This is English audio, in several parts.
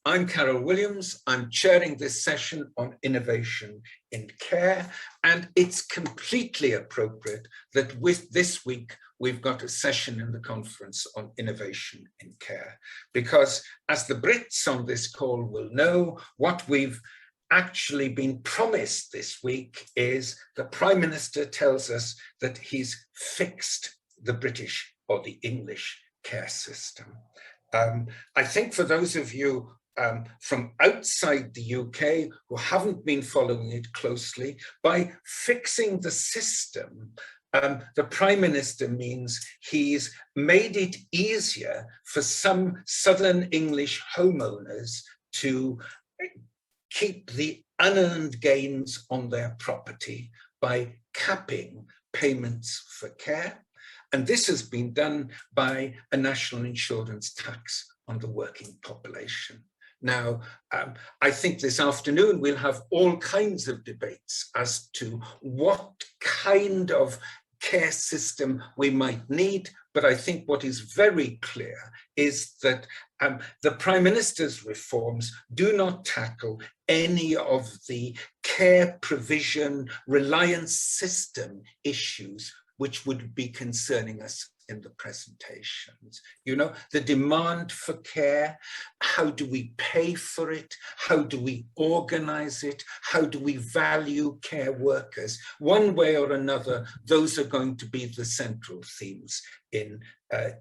I'm Carol Williams. I'm chairing this session on innovation in care, and it's completely appropriate that this week we've got a session in the conference on innovation in care, because as the Brits on this call will know, what we've actually been promised this week is the Prime Minister tells us that he's fixed the British or the English care system. I think for those of you from outside the UK who haven't been following it closely, by fixing the system, the Prime Minister means he's made it easier for some Southern English homeowners to keep the unearned gains on their property by capping payments for care. And this has been done by a national insurance tax on the working population. Now, I think this afternoon we'll have all kinds of debates as to what kind of care system we might need, but I think what is very clear is that the Prime Minister's reforms do not tackle any of the care provision reliance system issues which would be concerning us in the presentations. You know, the demand for care, how do we pay for it? How do we organize it? How do we value care workers? One way or another, those are going to be the central themes in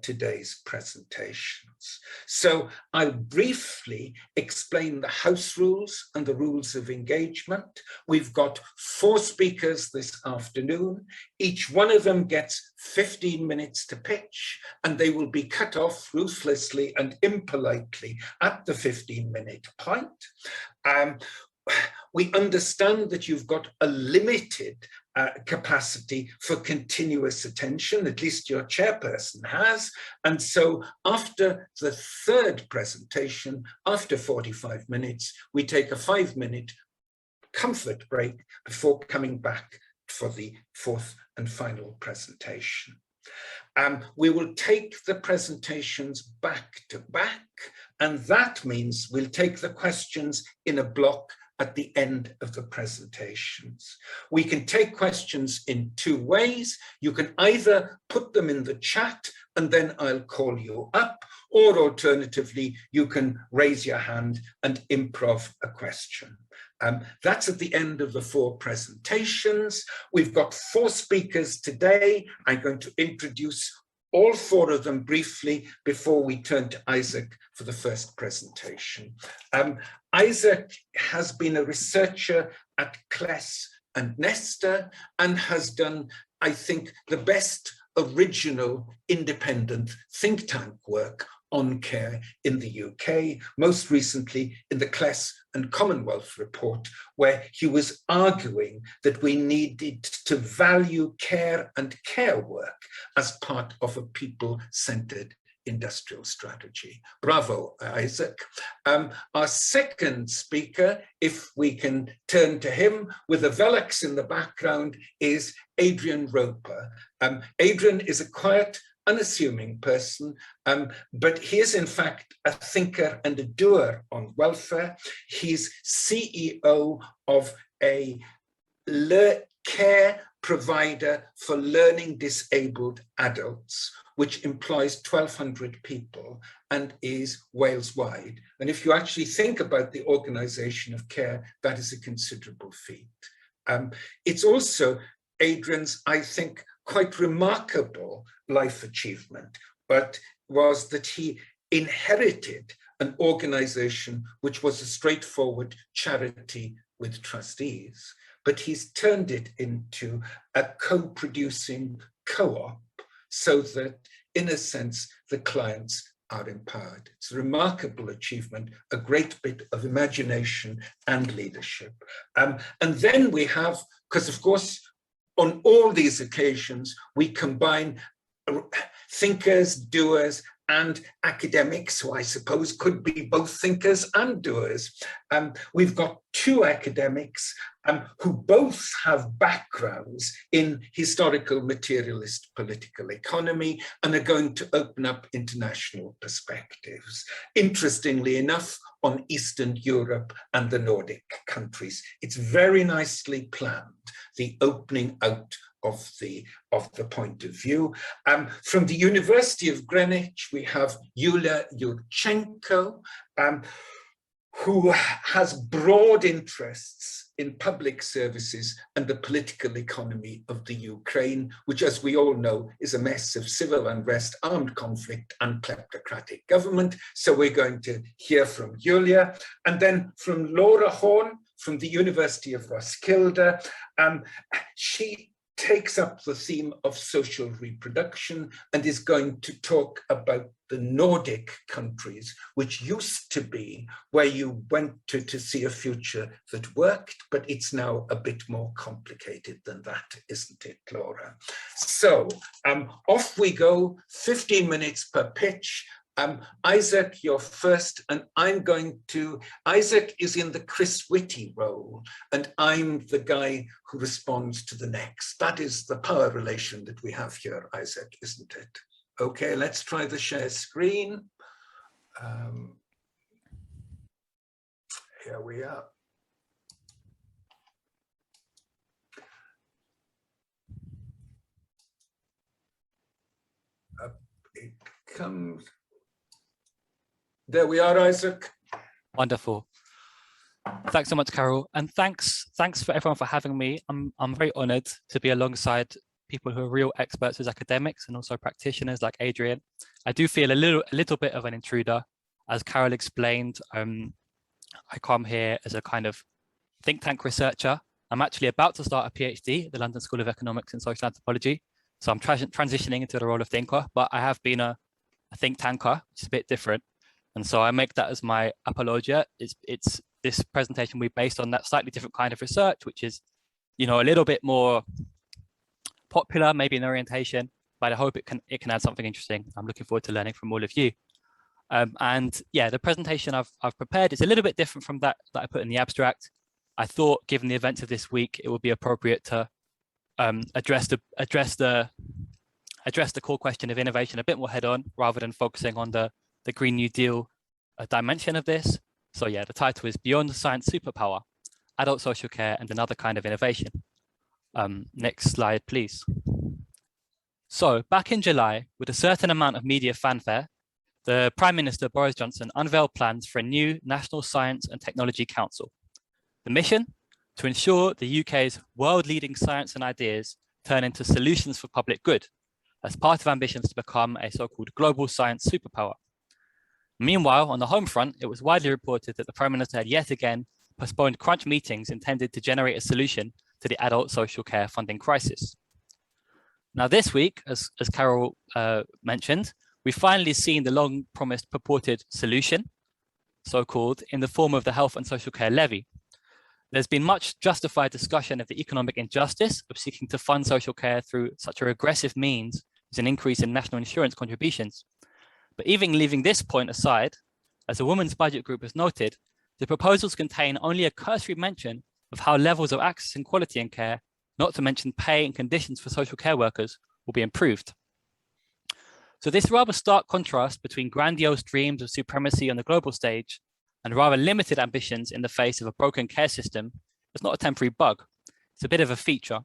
today's presentations. So I'll briefly explain the house rules and the rules of engagement. We've got 4 speakers this afternoon. Each one of them gets 15 minutes to pitch, and they will be cut off ruthlessly and impolitely at the 15-minute point. We understand that you've got a limited capacity for continuous attention, at least your chairperson has. And so after the 3rd presentation, after 45 minutes, we take a 5-minute comfort break before coming back for the 4th and final presentation. We will take the presentations back to back, and that means we'll take the questions in a block at the end of the presentations. We can take questions in 2 ways. You can either put them in the chat and then I'll call you up, or alternatively, you can raise your hand and improv a question. That's at the end of the 4 presentations. We've got 4 speakers today. I'm going to introduce all 4 of them briefly before we turn to Isaac for the first presentation. Isaac has been a researcher at CLES and Nesta and has done, I think, the best original independent think tank work on care in the UK, most recently in the CLES and Commonwealth report, where he was arguing that we needed to value care and care work as part of a people-centered industrial strategy. Bravo, Isaac. Our second speaker, if we can turn to him with a Velux in the background, is Adrian Roper. Adrian is a quiet, unassuming person, but he is in fact a thinker and a doer on welfare. He's CEO of a care provider for learning disabled adults, which employs 1,200 people and is Wales-wide. And if you actually think about the organization of care, that is a considerable feat. It's also Adrian's, I think, quite remarkable life achievement, but was that he inherited an organization which was a straightforward charity with trustees, but he's turned it into a co-producing co-op so that, in a sense, the clients are empowered. It's a remarkable achievement, a great bit of imagination and leadership. And then we have, because of course, on all these occasions, we combine thinkers, doers, and academics, who I suppose could be both thinkers and doers. We've got two academics who both have backgrounds in historical materialist political economy and are going to open up international perspectives. Interestingly enough, on Eastern Europe and the Nordic countries. It's very nicely planned, the opening out of the point of view. From the University of Greenwich, we have Yuliya Yurchenko, who has broad interests in public services and the political economy of the Ukraine, which, as we all know, is a mess of civil unrest, armed conflict, and kleptocratic government. So we're going to hear from Yuliya. And then from Laura Horn, from the University of Roskilde. She takes up the theme of social reproduction and is going to talk about the Nordic countries, which used to be where you went to see a future that worked, but it's now a bit more complicated than that, isn't it, Laura? So off we go, 15 minutes per pitch. Isaac, you're first, and Isaac is in the Chris Whitty role, and I'm the guy who responds to the next. That is the power relation that we have here, Isaac, isn't it? Okay, let's try the share screen. Here we are. Up it comes. There we are, Isaac. Wonderful. Thanks so much, Karel, and thanks for everyone for having me. I'm very honoured to be alongside people who are real experts as academics and also practitioners like Adrian. I do feel a little bit of an intruder, as Karel explained. I come here as a kind of think tank researcher. I'm actually about to start a PhD at the London School of Economics and Social Anthropology, so I'm transitioning into the role of thinker. But I have been a think tanker, which is a bit different. And so I make that as my apologia. It's this presentation will be based on that slightly different kind of research, which is, a little bit more popular, maybe in orientation, but I hope it can add something interesting. I'm looking forward to learning from all of you. And yeah, the presentation I've prepared is a little bit different from that I put in the abstract. I thought, given the events of this week, it would be appropriate to address the core question of innovation a bit more head on, rather than focusing on the Green New Deal dimension of this. So yeah, the title is Beyond Science Superpower, Adult Social Care and Another Kind of Innovation. Next slide, please. So back in July, with a certain amount of media fanfare, the Prime Minister Boris Johnson unveiled plans for a new National Science and Technology Council. The mission? To ensure the UK's world-leading science and ideas turn into solutions for public good, as part of ambitions to become a so-called global science superpower. Meanwhile, on the home front, it was widely reported that the Prime Minister had yet again postponed crunch meetings intended to generate a solution to the adult social care funding crisis. Now this week, as Karel mentioned, we've finally seen the long-promised purported solution, so-called, in the form of the Health and Social Care Levy. There's been much justified discussion of the economic injustice of seeking to fund social care through such a regressive means as an increase in national insurance contributions. But even leaving this point aside, as the Women's Budget Group has noted, the proposals contain only a cursory mention of how levels of access and quality in care, not to mention pay and conditions for social care workers, will be improved. So this rather stark contrast between grandiose dreams of supremacy on the global stage and rather limited ambitions in the face of a broken care system is not a temporary bug. It's a bit of a feature.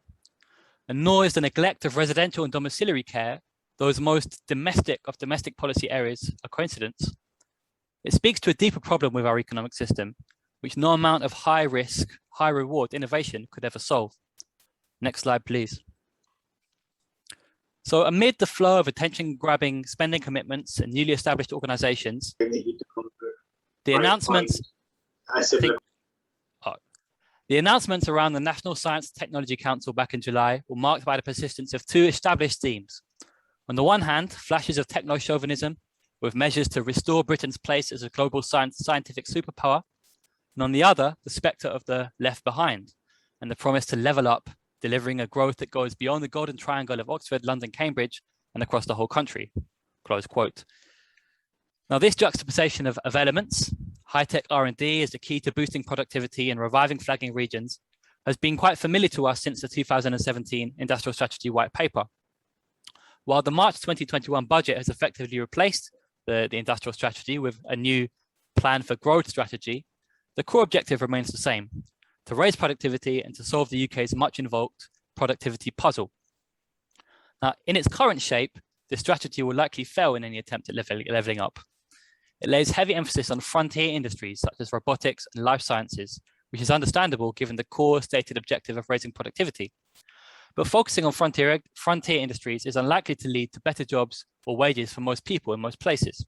And nor is the neglect of residential and domiciliary care, those most domestic of domestic policy areas, a coincidence. It speaks to a deeper problem with our economic system, which no amount of high risk, high reward innovation could ever solve. Next slide, please. So amid the flow of attention-grabbing spending commitments and newly established organizations, the announcements around the National Science and Technology Council back in July were marked by the persistence of two established themes. On the one hand, flashes of techno-chauvinism with measures to restore Britain's place as a global scientific superpower, and on the other, the spectre of the left behind and the promise to level up, delivering a growth that goes beyond the golden triangle of Oxford, London, Cambridge, and across the whole country, close quote. Now, this juxtaposition of elements, high-tech R&D is the key to boosting productivity and reviving flagging regions, has been quite familiar to us since the 2017 Industrial Strategy White Paper. While the March 2021 budget has effectively replaced the industrial strategy with a new plan for growth strategy, the core objective remains the same: to raise productivity and to solve the UK's much invoked productivity puzzle. Now, in its current shape, the strategy will likely fail in any attempt at levelling up. It lays heavy emphasis on frontier industries such as robotics and life sciences, which is understandable given the core stated objective of raising productivity. But focusing on frontier industries is unlikely to lead to better jobs or wages for most people in most places.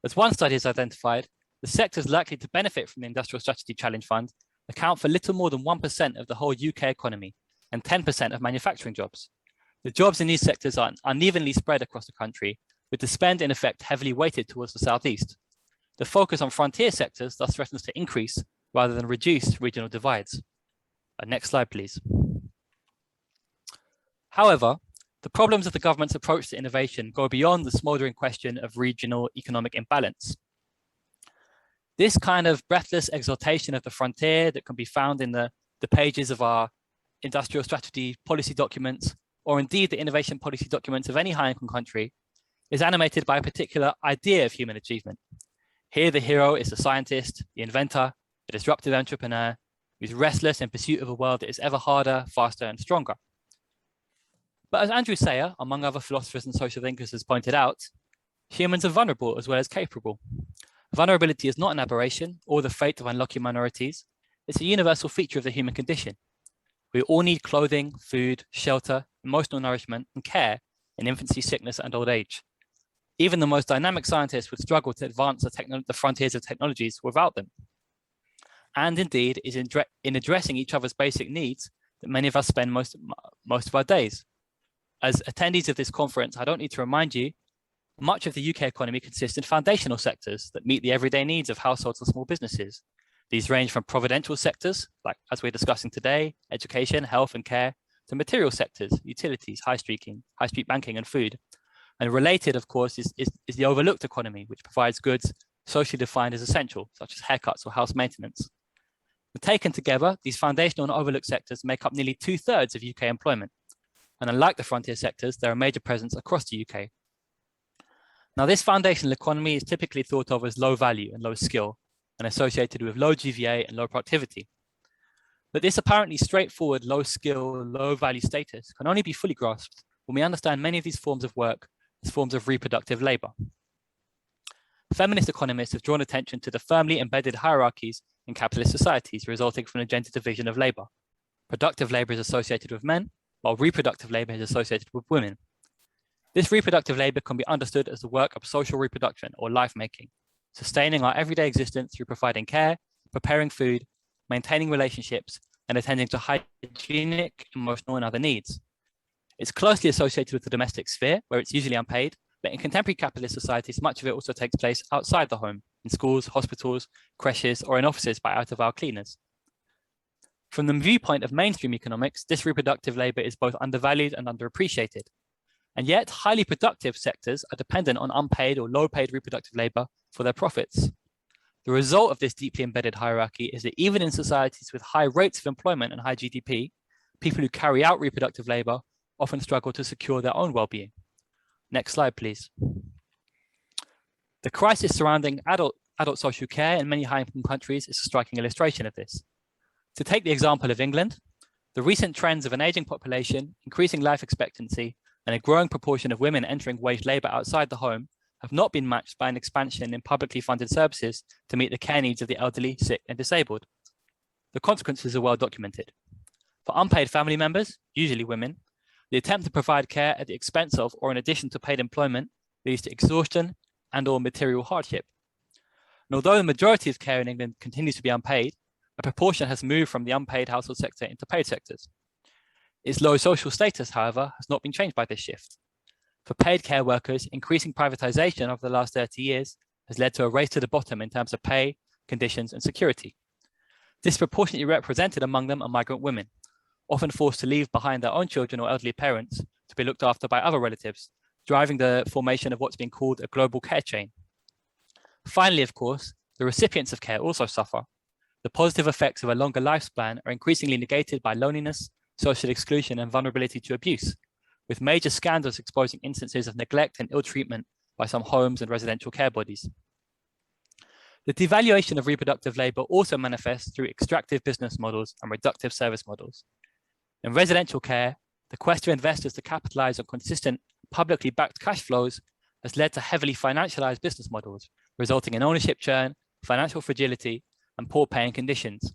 As one study has identified, the sectors likely to benefit from the Industrial Strategy Challenge Fund account for little more than 1% of the whole UK economy and 10% of manufacturing jobs. The jobs in these sectors are unevenly spread across the country, with the spend in effect heavily weighted towards the southeast. The focus on frontier sectors thus threatens to increase rather than reduce regional divides. Next slide, please. However, the problems of the government's approach to innovation go beyond the smouldering question of regional economic imbalance. This kind of breathless exaltation of the frontier that can be found in the pages of our industrial strategy policy documents, or indeed the innovation policy documents of any high-income country, is animated by a particular idea of human achievement. Here, the hero is the scientist, the inventor, the disruptive entrepreneur, who's restless in pursuit of a world that is ever harder, faster, and stronger. But as Andrew Sayer, among other philosophers and social thinkers, has pointed out, humans are vulnerable as well as capable. Vulnerability is not an aberration or the fate of unlucky minorities. It's a universal feature of the human condition. We all need clothing, food, shelter, emotional nourishment, and care in infancy, sickness, and old age. Even the most dynamic scientists would struggle to advance the frontiers of technologies without them. And indeed, it is in addressing each other's basic needs that many of us spend most of our days. As attendees of this conference, I don't need to remind you, much of the UK economy consists in foundational sectors that meet the everyday needs of households and small businesses. These range from providential sectors, like as we're discussing today, education, health and care, to material sectors, utilities, high street banking and food. And related, of course, is the overlooked economy, which provides goods socially defined as essential, such as haircuts or house maintenance. But taken together, these foundational and overlooked sectors make up nearly 2/3 of UK employment. And unlike the frontier sectors, they're a major presence across the UK. Now, this foundational economy is typically thought of as low value and low skill, and associated with low GVA and low productivity. But this apparently straightforward low skill, low value status can only be fully grasped when we understand many of these forms of work as forms of reproductive labor. Feminist economists have drawn attention to the firmly embedded hierarchies in capitalist societies resulting from the gender division of labor. Productive labor is associated with men, while reproductive labor is associated with women. This reproductive labor can be understood as the work of social reproduction or life making, sustaining our everyday existence through providing care, preparing food, maintaining relationships, and attending to hygienic, emotional, and other needs. It's closely associated with the domestic sphere, where it's usually unpaid, but in contemporary capitalist societies, much of it also takes place outside the home, in schools, hospitals, creches, or in offices by out-of-hour cleaners. From the viewpoint of mainstream economics, this reproductive labor is both undervalued and underappreciated. And yet, highly productive sectors are dependent on unpaid or low-paid reproductive labor for their profits. The result of this deeply embedded hierarchy is that even in societies with high rates of employment and high GDP, people who carry out reproductive labor often struggle to secure their own well-being. Next slide, please. The crisis surrounding adult social care in many high-income countries is a striking illustration of this. To take the example of England, the recent trends of an aging population, increasing life expectancy, and a growing proportion of women entering wage labor outside the home have not been matched by an expansion in publicly funded services to meet the care needs of the elderly, sick, and disabled. The consequences are well documented. For unpaid family members, usually women, the attempt to provide care at the expense of or in addition to paid employment leads to exhaustion and/or material hardship. And although the majority of care in England continues to be unpaid, a proportion has moved from the unpaid household sector into paid sectors. Its low social status, however, has not been changed by this shift. For paid care workers, increasing privatization over the last 30 years has led to a race to the bottom in terms of pay, conditions, and security. Disproportionately represented among them are migrant women, often forced to leave behind their own children or elderly parents to be looked after by other relatives, driving the formation of what's been called a global care chain. Finally, of course, the recipients of care also suffer. The positive effects of a longer lifespan are increasingly negated by loneliness, social exclusion, and vulnerability to abuse, with major scandals exposing instances of neglect and ill treatment by some homes and residential care bodies. The devaluation of reproductive labour also manifests through extractive business models and reductive service models. In residential care, the quest for investors to capitalise on consistent, publicly backed cash flows has led to heavily financialised business models, resulting in ownership churn, financial fragility, and poor paying conditions.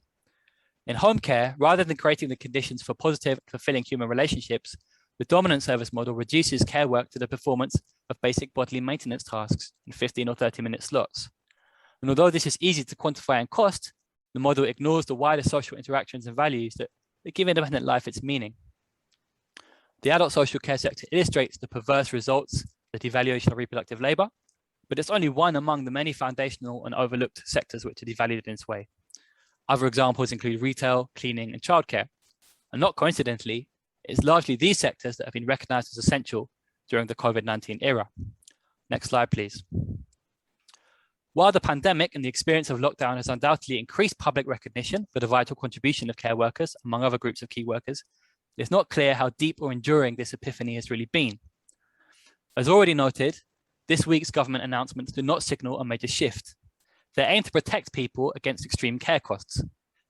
In home care, rather than creating the conditions for positive, fulfilling human relationships, the dominant service model reduces care work to the performance of basic bodily maintenance tasks in 15 or 30-minute slots. And although this is easy to quantify and cost, the model ignores the wider social interactions and values that give independent life its meaning. The adult social care sector illustrates the perverse results of the devaluation of reproductive labour, but it's only one among the many foundational and overlooked sectors which are devalued in this way. Other examples include retail, cleaning, and childcare. And not coincidentally, it's largely these sectors that have been recognised as essential during the COVID-19 era. Next slide, please. While the pandemic and the experience of lockdown has undoubtedly increased public recognition for the vital contribution of care workers, among other groups of key workers, it's not clear how deep or enduring this epiphany has really been. As already noted, this week's government announcements do not signal a major shift. They aim to protect people against extreme care costs,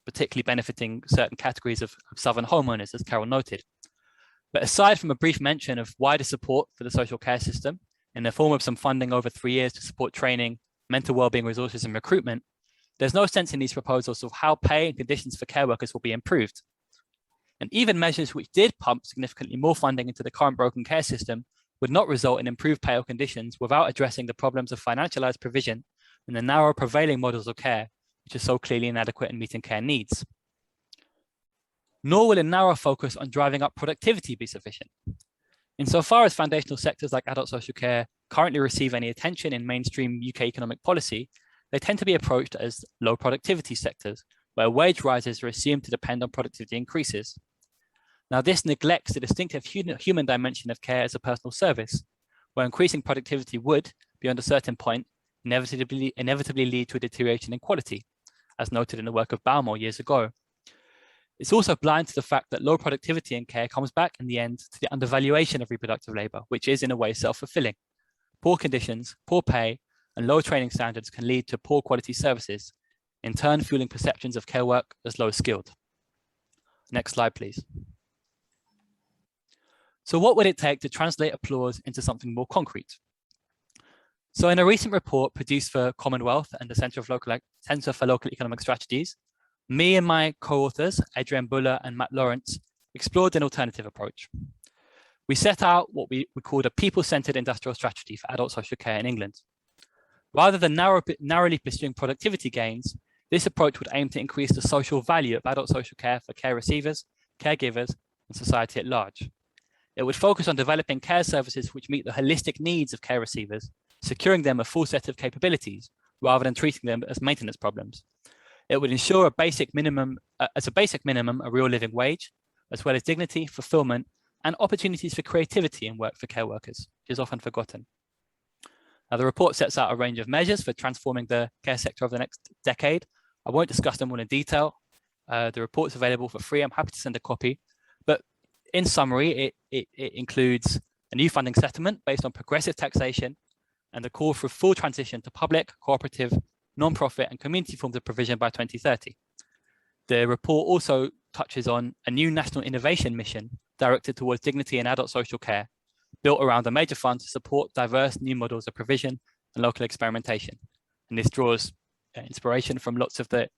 particularly benefiting certain categories of southern homeowners, as Karel noted. But aside from a brief mention of wider support for the social care system in the form of some funding over 3 years to support training, mental wellbeing resources and recruitment, there's no sense in these proposals of how pay and conditions for care workers will be improved. And even measures which did pump significantly more funding into the current broken care system would not result in improved pay or conditions without addressing the problems of financialized provision and the narrow prevailing models of care, which are so clearly inadequate in meeting care needs. Nor will a narrow focus on driving up productivity be sufficient. Insofar as foundational sectors like adult social care currently receive any attention in mainstream UK economic policy, they tend to be approached as low productivity sectors, where wage rises are assumed to depend on productivity increases. Now, this neglects the distinctive human dimension of care as a personal service, where increasing productivity would, beyond a certain point, inevitably lead to a deterioration in quality, as noted in the work of Balmore years ago. It's also blind to the fact that low productivity in care comes back in the end to the undervaluation of reproductive labour, which is in a way self-fulfilling. Poor conditions, poor pay, and low training standards can lead to poor quality services, in turn fueling perceptions of care work as low skilled. Next slide, please. So what would it take to translate applause into something more concrete? So in a recent report produced for Commonwealth and the Centre for Local Economic Strategies, me and my co-authors, Adrian and Matt Lawrence, explored an alternative approach. We set out what we called a people-centered industrial strategy for adult social care in England. Rather than narrowly pursuing productivity gains, this approach would aim to increase the social value of adult social care for care receivers, caregivers, and society at large. It would focus on developing care services which meet the holistic needs of care receivers, securing them a full set of capabilities, rather than treating them as maintenance problems. It would ensure a basic minimum, a real living wage, as well as dignity, fulfillment, and opportunities for creativity in work for care workers, which is often forgotten. Now, the report sets out a range of measures for transforming the care sector over the next decade. I won't discuss them all in detail. The report's available for free. I'm happy to send a copy. But in summary, it includes a new funding settlement based on progressive taxation and the call for a full transition to public, cooperative, non-profit and community forms of provision by 2030. The report also touches on a new national innovation mission directed towards dignity in adult social care, built around a major fund to support diverse new models of provision and local experimentation. And this draws inspiration from lots of the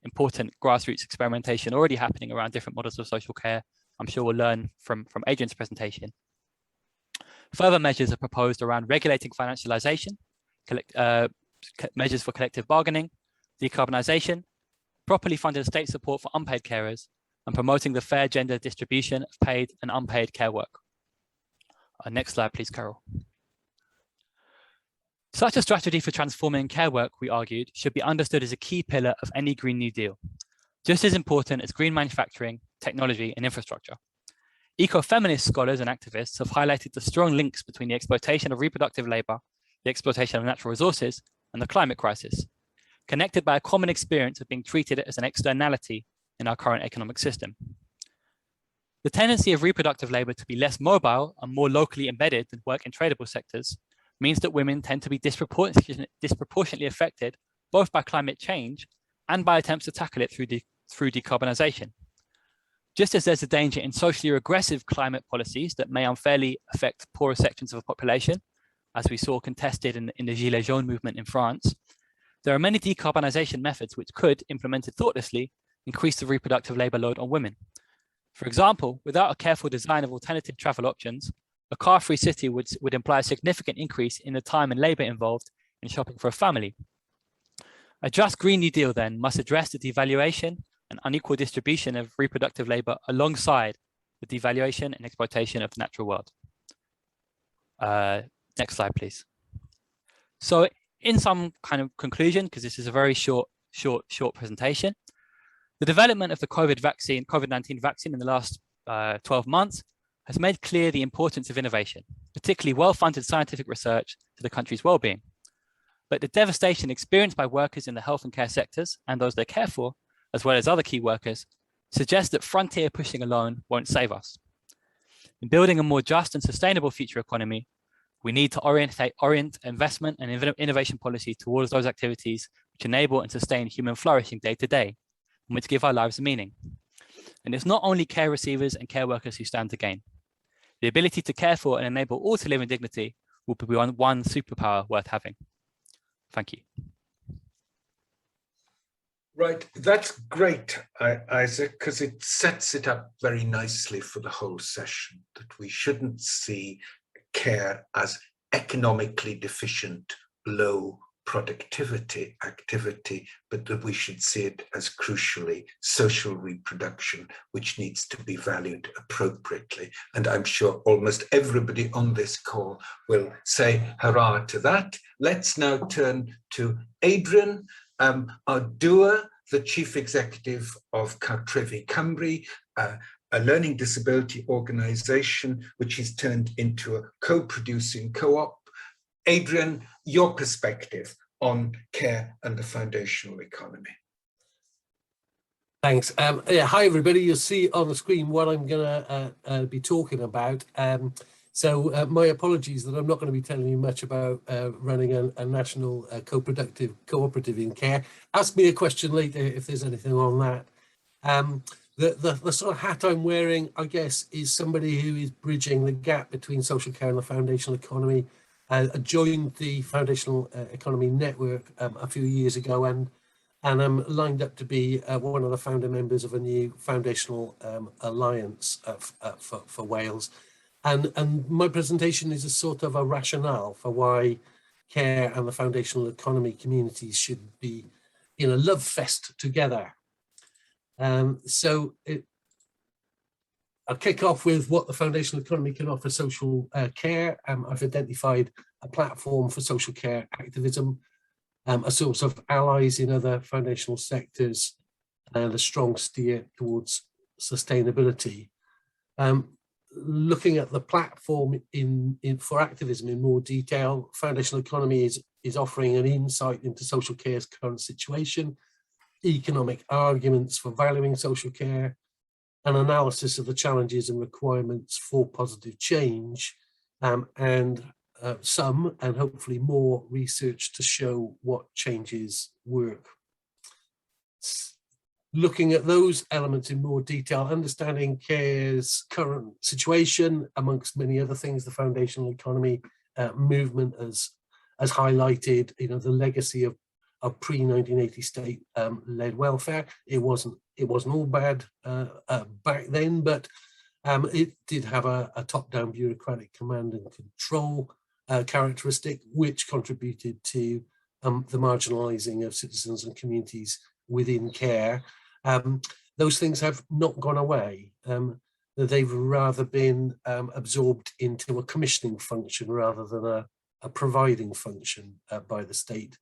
important grassroots experimentation already happening around different models of social care. I'm sure we'll learn from Adrian's presentation. Further measures are proposed around regulating financialization, measures for collective bargaining, decarbonisation, properly funded state support for unpaid carers, and promoting the fair gender distribution of paid and unpaid care work. Next slide, please, Karel. Such a strategy for transforming care work, we argued, should be understood as a key pillar of any Green New Deal, just as important as green manufacturing, technology, and infrastructure. Eco-feminist scholars and activists have highlighted the strong links between the exploitation of reproductive labour, the exploitation of natural resources, and the climate crisis, connected by a common experience of being treated as an externality in our current economic system. The tendency of reproductive labor to be less mobile and more locally embedded than work in tradable sectors means that women tend to be disproportionately affected both by climate change and by attempts to tackle it through decarbonization. Just as there's a danger in socially regressive climate policies that may unfairly affect poorer sections of the population, as we saw contested in the Gilets jaunes movement in France, there are many decarbonization methods which could, implemented thoughtlessly, increase the reproductive labor load on women. For example, without a careful design of alternative travel options, a car-free city would imply a significant increase in the time and labor involved in shopping for a family. A just Green New Deal then must address the devaluation and unequal distribution of reproductive labor alongside the devaluation and exploitation of the natural world. Next slide, please. So in some kind of conclusion, because this is a very short presentation, the development of the COVID-19 vaccine in the last 12 months has made clear the importance of innovation, particularly well-funded scientific research to the country's well-being. But the devastation experienced by workers in the health and care sectors and those they care for, as well as other key workers, suggests that frontier pushing alone won't save us. In building a more just and sustainable future economy, we need to orient investment and innovation policy towards those activities which enable and sustain human flourishing day to day, and which give our lives meaning. And it's not only care receivers and care workers who stand to gain. The ability to care for and enable all to live in dignity will be one superpower worth having. Thank you. Right, that's great, Isaac, because it sets it up very nicely for the whole session, that we shouldn't see care as economically deficient, low productivity activity, but that we should see it as crucially social reproduction, which needs to be valued appropriately. And I'm sure almost everybody on this call will say hurrah to that. Let's now turn to Adrian, our doer, the Chief Executive of Cartrefi Cymru, a learning disability organization which is turned into a co-producing co-op. Adrian, your perspective on care and the foundational economy. Thanks. Yeah, hi, everybody. You'll see on the screen what I'm going to be talking about. So my apologies that I'm not going to be telling you much about running a national co-productive cooperative in care. Ask me a question later if there's anything on that. The sort of hat I'm wearing, I guess, is somebody who is bridging the gap between social care and the foundational economy. I joined the Foundational Economy Network a few years ago, and I'm lined up to be one of the founder members of a new foundational alliance for Wales. And my presentation is a sort of a rationale for why care and the foundational economy communities should be in a love fest together. I'll kick off with what the foundational economy can offer social care. I've identified a platform for social care activism, a source of allies in other foundational sectors, and a strong steer towards sustainability. Looking at the platform for activism in more detail, foundational economy is offering an insight into social care's current situation, economic arguments for valuing social care, an analysis of the challenges and requirements for positive change, and some and hopefully more research to show what changes work. Looking at those elements in more detail, understanding care's current situation, amongst many other things, the foundational economy movement has highlighted, the legacy of pre-1980 state-led welfare. It wasn't all bad back then, but it did have a top-down bureaucratic command and control characteristic, which contributed to the marginalising of citizens and communities within care. Those things have not gone away. They've rather been absorbed into a commissioning function rather than a providing function by the state.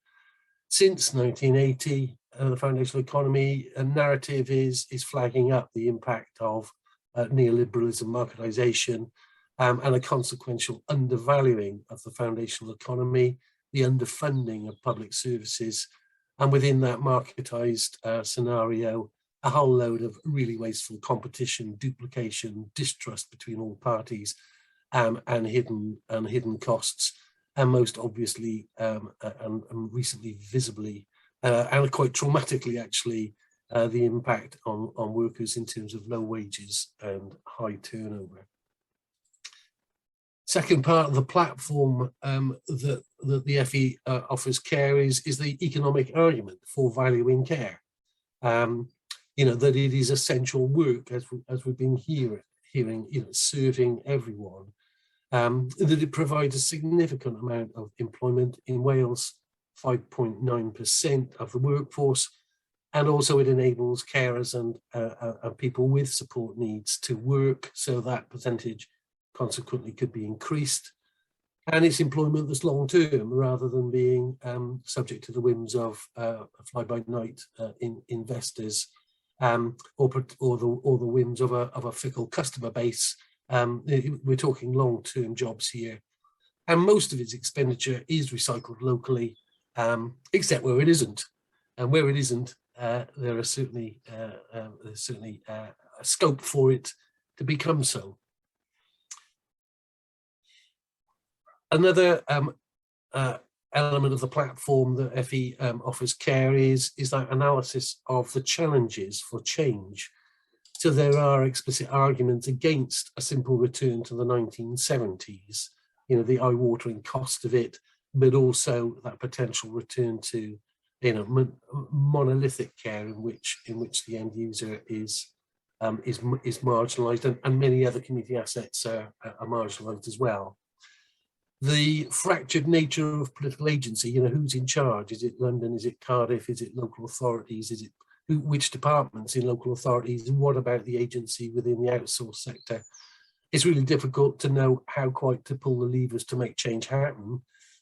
Since 1980, the foundational economy narrative is flagging up the impact of neoliberalism, marketisation, and a consequential undervaluing of the foundational economy. the underfunding of public services, and within that marketized scenario, a whole load of really wasteful competition, duplication, distrust between all parties, and hidden costs, and most obviously and recently visibly and quite traumatically actually the impact on workers in terms of low wages and high turnover. Second part of the platform that the FE offers care is the economic argument for valuing care. That it is essential work, as we've been hearing, serving everyone. That it provides a significant amount of employment in Wales, 5.9% of the workforce, and also it enables carers and people with support needs to work, so that percentage consequently could be increased. And it's employment that's long-term rather than being subject to the whims of fly-by-night investors or the whims of a fickle customer base. We're talking long-term jobs here, and most of its expenditure is recycled locally, except where it isn't. And where it isn't, there is certainly a scope for it to become so. Another element of the platform that FE offers care is that analysis of the challenges for change. So there are explicit arguments against a simple return to the 1970s, the eye-watering cost of it, but also that potential return to monolithic care in which the end user is marginalised, and many other community assets are marginalised as well. The fractured nature of political agency, who's in charge? Is it London? Is it Cardiff? Is it local authorities? Is it which departments in local authorities? And what about the agency within the outsourced sector? It's really difficult to know how quite to pull the levers to make change happen.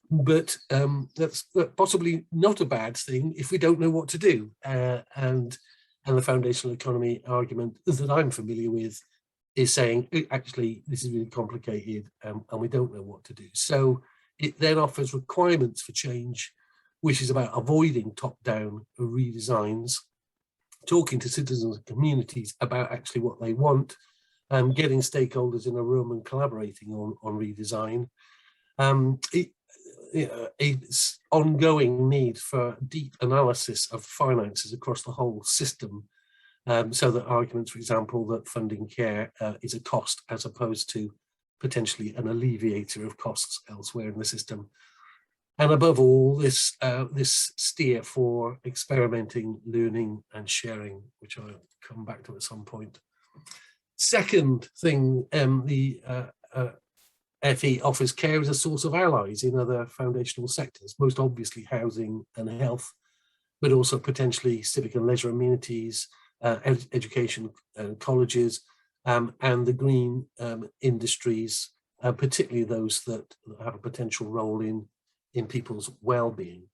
But that's possibly not a bad thing if we don't know what to do. And the foundational economy argument that I'm familiar with is saying, actually, this is really complicated and we don't know what to do. So it then offers requirements for change, which is about avoiding top-down redesigns, talking to citizens and communities about actually what they want, getting stakeholders in a room and collaborating on redesign. It's ongoing need for deep analysis of finances across the whole system. So that arguments, for example, that funding care is a cost as opposed to potentially an alleviator of costs elsewhere in the system. And above all, this steer for experimenting, learning and sharing, which I'll come back to at some point. Second thing, the FE offers care as a source of allies in other foundational sectors, most obviously housing and health, but also potentially civic and leisure amenities, education colleges, and the green industries, particularly those that have a potential role in people's well-being.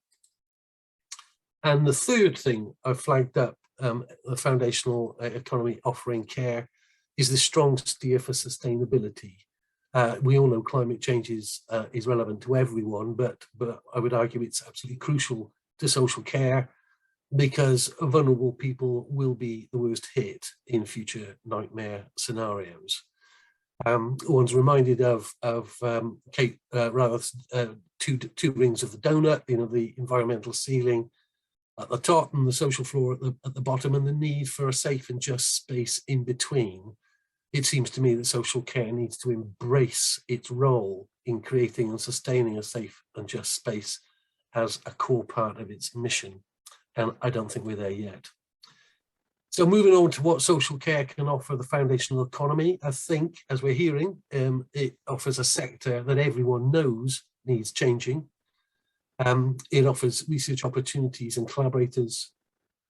And the third thing I've flagged up, the foundational economy offering care, is the strong steer for sustainability. We all know climate change is relevant to everyone, but I would argue it's absolutely crucial to social care, because vulnerable people will be the worst hit in future nightmare scenarios. One's reminded of two rings of the donut, the environmental ceiling at the top and the social floor at the bottom, and the need for a safe and just space in between. It seems to me that social care needs to embrace its role in creating and sustaining a safe and just space as a core part of its mission. And I don't think we're there yet. So moving on to what social care can offer the foundational economy, I think, as we're hearing, it offers a sector that everyone knows needs changing. It offers research opportunities and collaborators.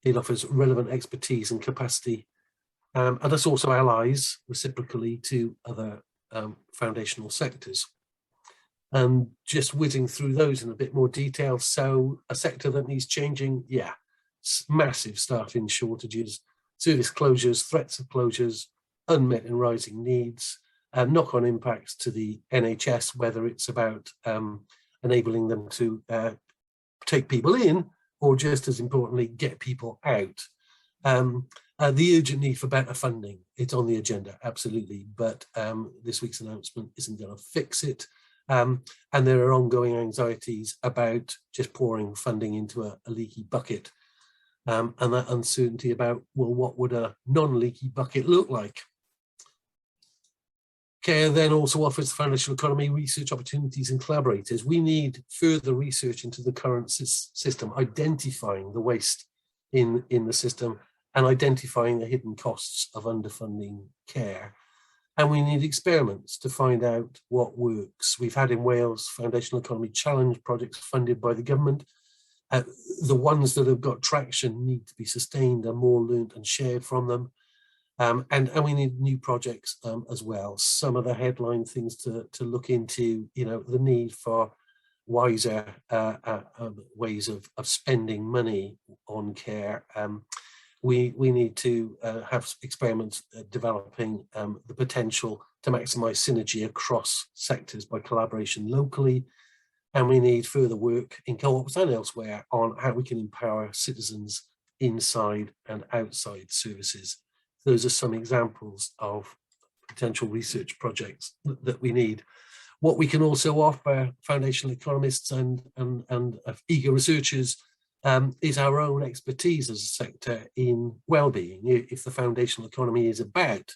It offers relevant expertise and capacity. And it's also allies reciprocally to other foundational sectors. And just whizzing through those in a bit more detail. So a sector that needs changing, yeah, massive staffing shortages, service closures, threats of closures, unmet and rising needs, knock-on impacts to the NHS, whether it's about enabling them to take people in, or just as importantly, get people out. The urgent need for better funding, it's on the agenda, absolutely, but this week's announcement isn't going to fix it. And there are ongoing anxieties about just pouring funding into a leaky bucket, and that uncertainty about, well, what would a non-leaky bucket look like? CARE then also offers the foundational economy research opportunities and collaborators. We need further research into the current system, identifying the waste in the system and identifying the hidden costs of underfunding CARE. And we need experiments to find out what works. We've had in Wales foundational economy challenge projects funded by the government. The ones that have got traction need to be sustained and more learned and shared from them. And we need new projects as well. Some of the headline things to look into, the need for wiser ways of spending money on care. We need to have experiments developing the potential to maximise synergy across sectors by collaboration locally. And we need further work in co-ops and elsewhere on how we can empower citizens inside and outside services. Those are some examples of potential research projects that we need. What we can also offer foundational economists and eager researchers is our own expertise as a sector in well-being. If the foundational economy is about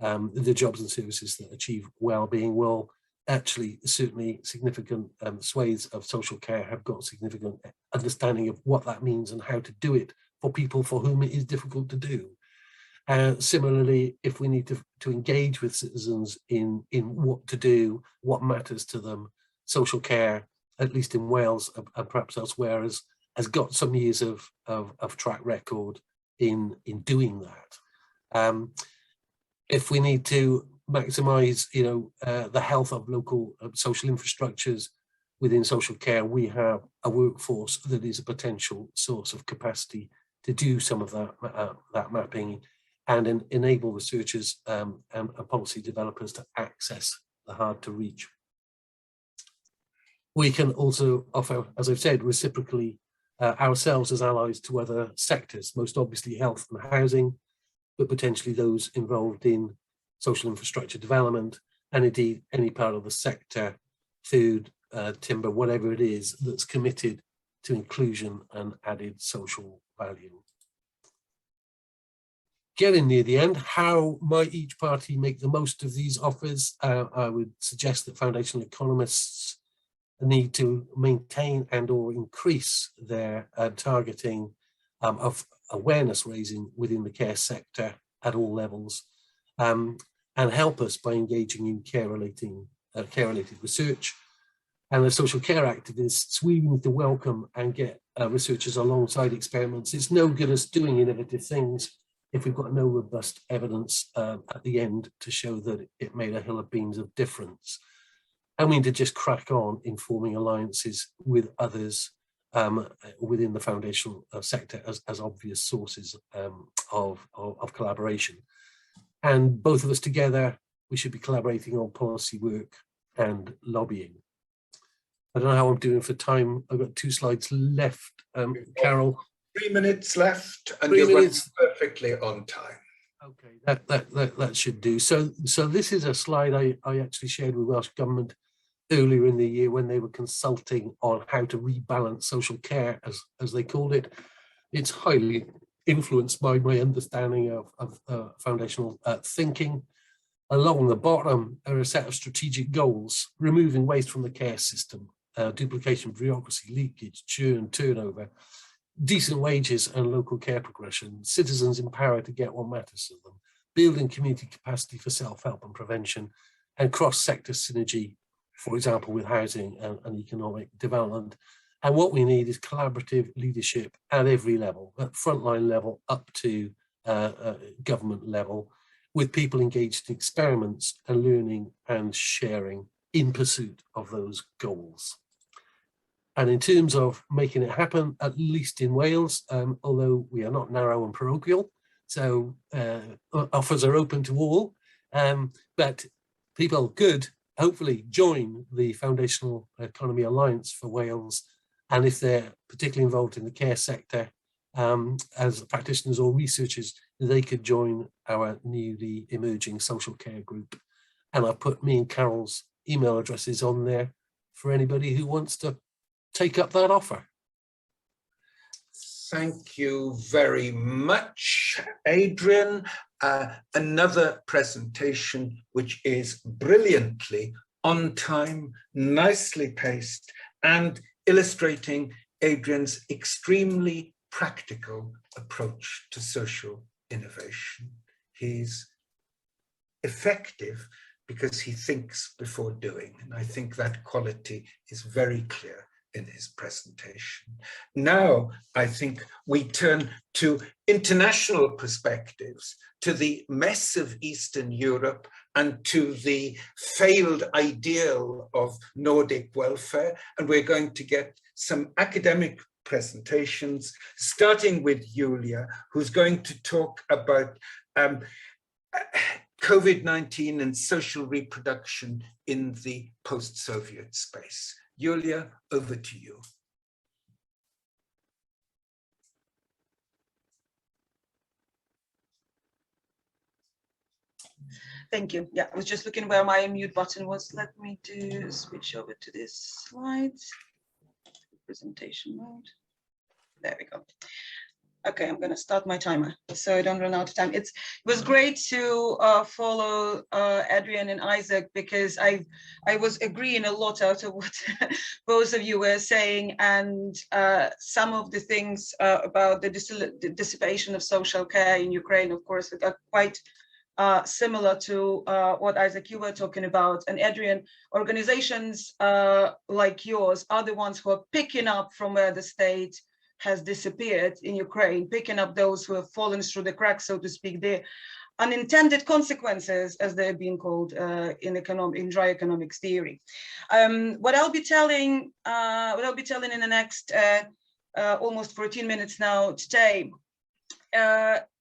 the jobs and services that achieve well-being, well, actually, certainly significant swathes of social care have got significant understanding of what that means and how to do it for people for whom it is difficult to do. Similarly, if we need to engage with citizens in what to do, what matters to them, social care, at least in Wales and perhaps elsewhere, has got some years of track record in doing that. If we need to maximise, the health of local social infrastructures within social care, we have a workforce that is a potential source of capacity to do some of that mapping and enable researchers and policy developers to access the hard to reach. We can also offer, as I've said, reciprocally ourselves as allies to other sectors, most obviously health and housing, but potentially those involved in social infrastructure development, and indeed any part of the sector, food, timber, whatever it is, that's committed to inclusion and added social value. Getting near the end, how might each party make the most of these offers? I would suggest that foundational economists need to maintain and or increase their targeting of awareness raising within the care sector at all levels, and help us by engaging in care-related research. And as social care activists, we need to welcome and get researchers alongside experiments. It's no good us doing innovative things if we've got no robust evidence at the end to show that it made a hill of beans of difference. And we need to just crack on in forming alliances with others within the foundational sector as obvious sources of collaboration. And both of us together, we should be collaborating on policy work and lobbying. I don't know how I'm doing for time. I've got 2 slides left. Karel. 3 minutes left, and you're running perfectly on time. Okay, that should do. So this is a slide I actually shared with Welsh Government earlier in the year when they were consulting on how to rebalance social care, as they called it. It's highly influenced by my understanding of foundational thinking. Along the bottom are a set of strategic goals: removing waste from the care system, duplication, bureaucracy, leakage, churn, turnover, decent wages and local care progression, citizens empowered to get what matters to them, building community capacity for self-help and prevention, and cross-sector synergy, for example, with housing and economic development. And what we need is collaborative leadership at every level, at frontline level up to government level, with people engaged in experiments and learning and sharing in pursuit of those goals. And in terms of making it happen, at least in Wales, although we are not narrow and parochial, so offers are open to all, but people, good hopefully join the Foundational Economy Alliance for Wales, and if they're particularly involved in the care sector as practitioners or researchers, they could join our newly emerging social care group. And I've put me and Carol's email addresses on there for anybody who wants to take up that offer. Thank you very much, Adrian. Another presentation which is brilliantly on time, nicely paced, and illustrating Adrian's extremely practical approach to social innovation. He's effective because he thinks before doing, and I think that quality is very clear in his presentation. Now, I think we turn to international perspectives, to the mess of Eastern Europe and to the failed ideal of Nordic welfare. And we're going to get some academic presentations, starting with Yuliya, who's going to talk about COVID-19 and social reproduction in the post-Soviet space. Yuliya, over to you. Thank you. Yeah, I was just looking where my mute button was. Let me switch over to this slides. Presentation mode. There we go. Okay, I'm going to start my timer so I don't run out of time. It was great to follow Adrian and Isaac, because I was agreeing a lot out of what both of you were saying, and some of the things about the dissipation of social care in Ukraine, of course, are quite similar to what Isaac you were talking about. And Adrian, organizations like yours are the ones who are picking up from where the state has disappeared in Ukraine, picking up those who have fallen through the cracks, so to speak, the unintended consequences, as they're being called in dry economics theory. What I'll be telling in the next almost 14 minutes now today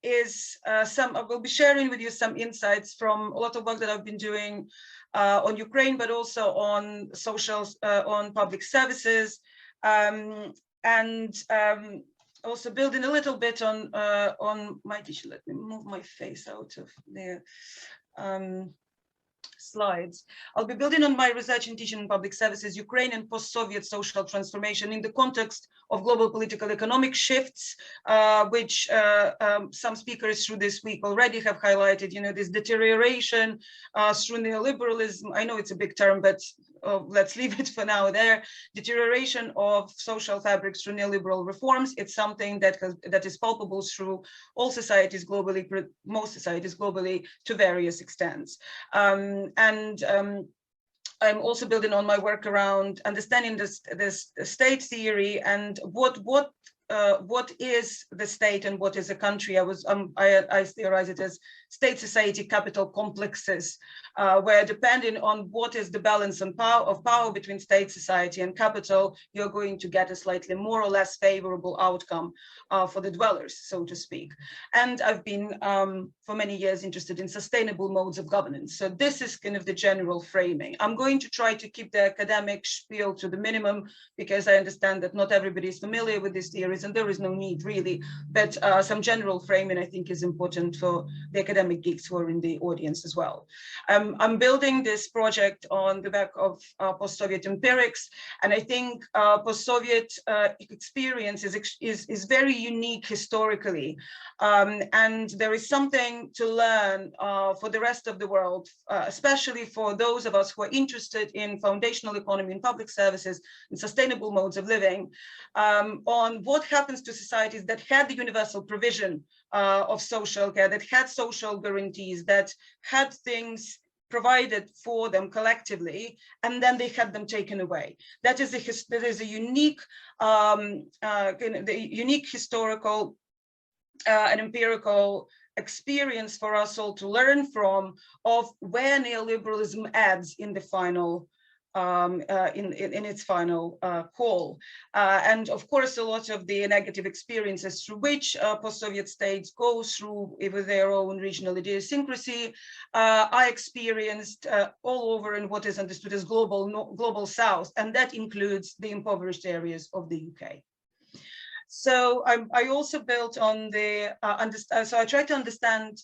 is I will be sharing with you some insights from a lot of work that I've been doing on Ukraine, but also on on public services, and also building a little bit on my tissue. Let me move my face out of the slides. I'll be building on my research in teaching in public services, Ukraine and post-Soviet social transformation in the context of global political economic shifts, which some speakers through this week already have highlighted, this deterioration through neoliberalism. I know it's a big term, but let's leave it for now there. Deterioration of social fabrics through neoliberal reforms. It's something that is palpable through all societies globally, most societies globally, to various extents. I'm also building on my work around understanding this state theory and what is the state and what is a country. I theorize it as state society capital complexes, where depending on what is the balance of power between state society and capital, you're going to get a slightly more or less favorable outcome for the dwellers, so to speak. And I've been for many years interested in sustainable modes of governance. So this is kind of the general framing. I'm going to try to keep the academic spiel to the minimum, because I understand that not everybody is familiar with these theories, and there is no need really, but some general framing I think is important for the academic geeks who are in the audience as well. I'm building this project on the back of post-Soviet empirics, and I think post-Soviet experience is very unique historically, and there is something to learn for the rest of the world, especially for those of us who are interested in foundational economy and public services and sustainable modes of living, on what happens to societies that had the universal provision of social care, that had social guarantees, that had things provided for them collectively, and then they had them taken away. That is a unique, unique historical and empirical experience for us all to learn from, of where neoliberalism adds in the final in its final call. And of course, a lot of the negative experiences through which post-Soviet states go through with their own regional idiosyncrasy are experienced all over in what is understood as global South, and that includes the impoverished areas of the UK. So I also built on the, so I tried to understand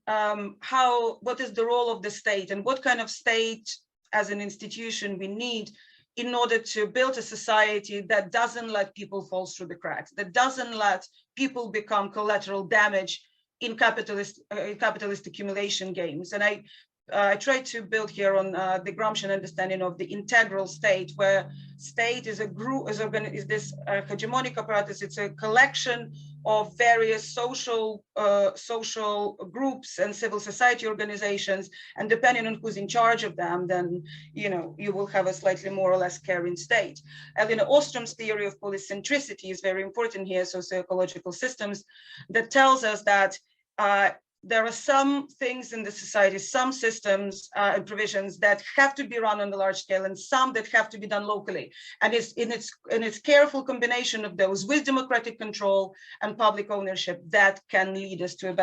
what is the role of the state and what kind of state as an institution we need in order to build a society that doesn't let people fall through the cracks, that doesn't let people become collateral damage in capitalist accumulation games. And I tried to build here on the Gramscian understanding of the integral state, where state is a group, is this hegemonic apparatus. It's a collection of various social groups and civil society organizations, and depending on who's in charge of them, then you will have a slightly more or less caring state. Elinor Ostrom's theory of polycentricity is very important here, socio-ecological systems, that tells us that there are some things in the society, some systems and provisions that have to be run on a large scale, and some that have to be done locally. And it's in its careful combination of those with democratic control and public ownership that can lead us to a